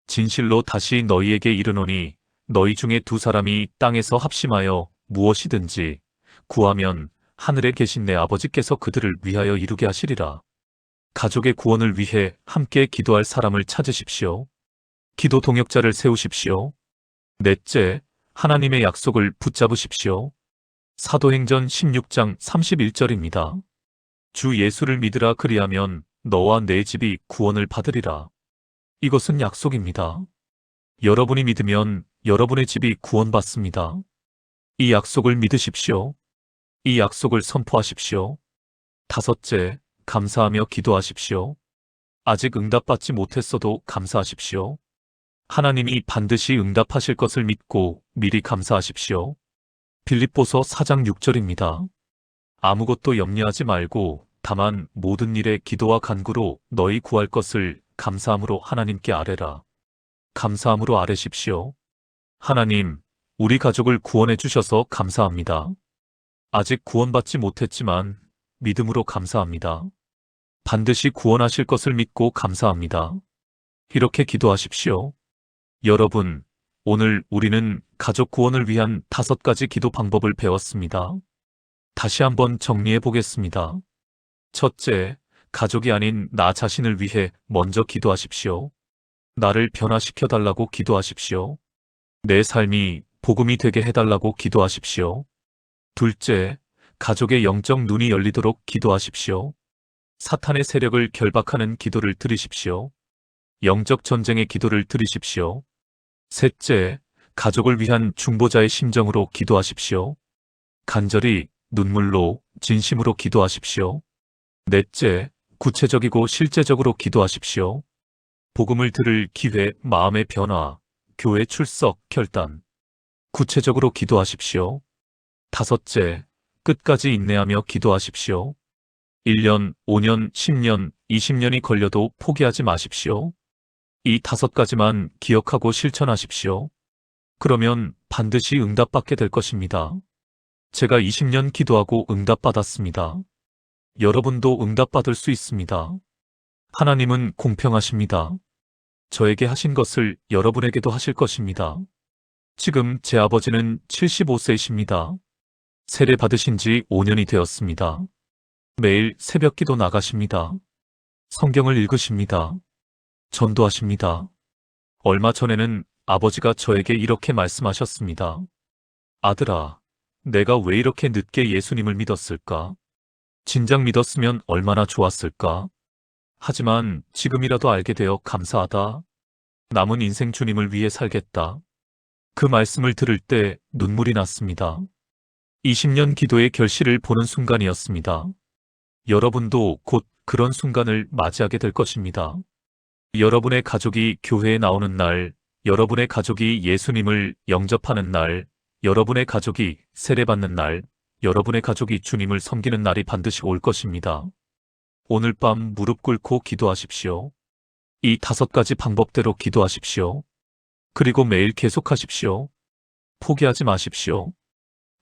진실로 다시 너희에게 이르노니 너희 중에 두 사람이 땅에서 합심하여 무엇이든지 구하면 하늘에 계신 내 아버지께서 그들을 위하여 이루게 하시리라. 가족의 구원을 위해 함께 기도할 사람을 찾으십시오. 기도 동역자를 세우십시오. 넷째, 하나님의 약속을 붙잡으십시오. 사도행전 16장 31절입니다. 주 예수를 믿으라 그리하면 너와 내 집이 구원을 받으리라. 이것은 약속입니다. 여러분이 믿으면 여러분의 집이 구원받습니다. 이 약속을 믿으십시오. 이 약속을 선포하십시오. 다섯째, 감사하며 기도하십시오. 아직 응답받지 못했어도 감사하십시오. 하나님이 반드시 응답하실 것을 믿고 미리 감사하십시오. 빌립보서 4장 6절입니다. 아무것도 염려하지 말고 다만 모든 일에 기도와 간구로 너희 구할 것을 감사함으로 하나님께 아뢰라. 감사함으로 아뢰십시오. 하나님, 우리 가족을 구원해 주셔서 감사합니다. 아직 구원받지 못했지만 믿음으로 감사합니다. 반드시 구원하실 것을 믿고 감사합니다. 이렇게 기도하십시오. 여러분, 오늘 우리는 가족 구원을 위한 5가지 기도 방법을 배웠습니다. 다시 한번 정리해 보겠습니다. 첫째, 가족이 아닌 나 자신을 위해 먼저 기도하십시오. 나를 변화시켜 달라고 기도하십시오. 내 삶이 복음이 되게 해달라고 기도하십시오. 둘째, 가족의 영적 눈이 열리도록 기도하십시오. 사탄의 세력을 결박하는 기도를 드리십시오. 영적 전쟁의 기도를 드리십시오. 셋째, 가족을 위한 중보자의 심정으로 기도하십시오. 간절히 눈물로 진심으로 기도하십시오. 넷째, 구체적이고 실제적으로 기도하십시오. 복음을 들을 기회, 마음의 변화, 교회 출석, 결단. 구체적으로 기도하십시오. 다섯째, 끝까지 인내하며 기도하십시오. 1년, 5년, 10년, 20년이 걸려도 포기하지 마십시오. 이 5가지만 기억하고 실천하십시오. 그러면 반드시 응답받게 될 것입니다. 제가 20년 기도하고 응답받았습니다. 여러분도 응답받을 수 있습니다. 하나님은 공평하십니다. 저에게 하신 것을 여러분에게도 하실 것입니다. 지금 제 아버지는 75세이십니다. 세례 받으신 지 5년이 되었습니다. 매일 새벽 기도 나가십니다. 성경을 읽으십니다. 전도하십니다. 얼마 전에는 아버지가 저에게 이렇게 말씀하셨습니다. 아들아, 내가 왜 이렇게 늦게 예수님을 믿었을까? 진작 믿었으면 얼마나 좋았을까? 하지만 지금이라도 알게 되어 감사하다. 남은 인생 주님을 위해 살겠다. 그 말씀을 들을 때 눈물이 났습니다. 20년 기도의 결실을 보는 순간이었습니다. 여러분도 곧 그런 순간을 맞이하게 될 것입니다. 여러분의 가족이 교회에 나오는 날, 여러분의 가족이 예수님을 영접하는 날, 여러분의 가족이 세례받는 날, 여러분의 가족이 주님을 섬기는 날이 반드시 올 것입니다. 오늘 밤 무릎 꿇고 기도하십시오. 이 5가지 방법대로 기도하십시오. 그리고 매일 계속하십시오. 포기하지 마십시오.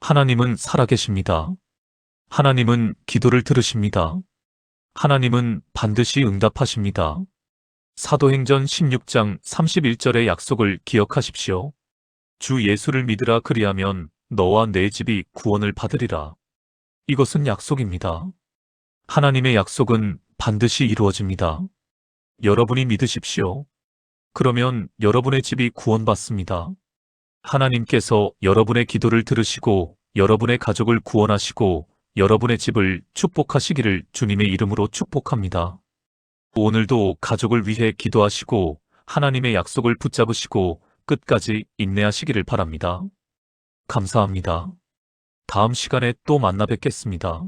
하나님은 살아계십니다. 하나님은 기도를 들으십니다. 하나님은 반드시 응답하십니다. 사도행전 16장 31절의 약속을 기억하십시오. 주 예수를 믿으라 그리하면 너와 내 집이 구원을 받으리라. 이것은 약속입니다. 하나님의 약속은 반드시 이루어집니다. 여러분이 믿으십시오. 그러면 여러분의 집이 구원받습니다. 하나님께서 여러분의 기도를 들으시고 여러분의 가족을 구원하시고 여러분의 집을 축복하시기를 주님의 이름으로 축복합니다. 오늘도 가족을 위해 기도하시고 하나님의 약속을 붙잡으시고 끝까지 인내하시기를 바랍니다. 감사합니다. 다음 시간에 또 만나 뵙겠습니다.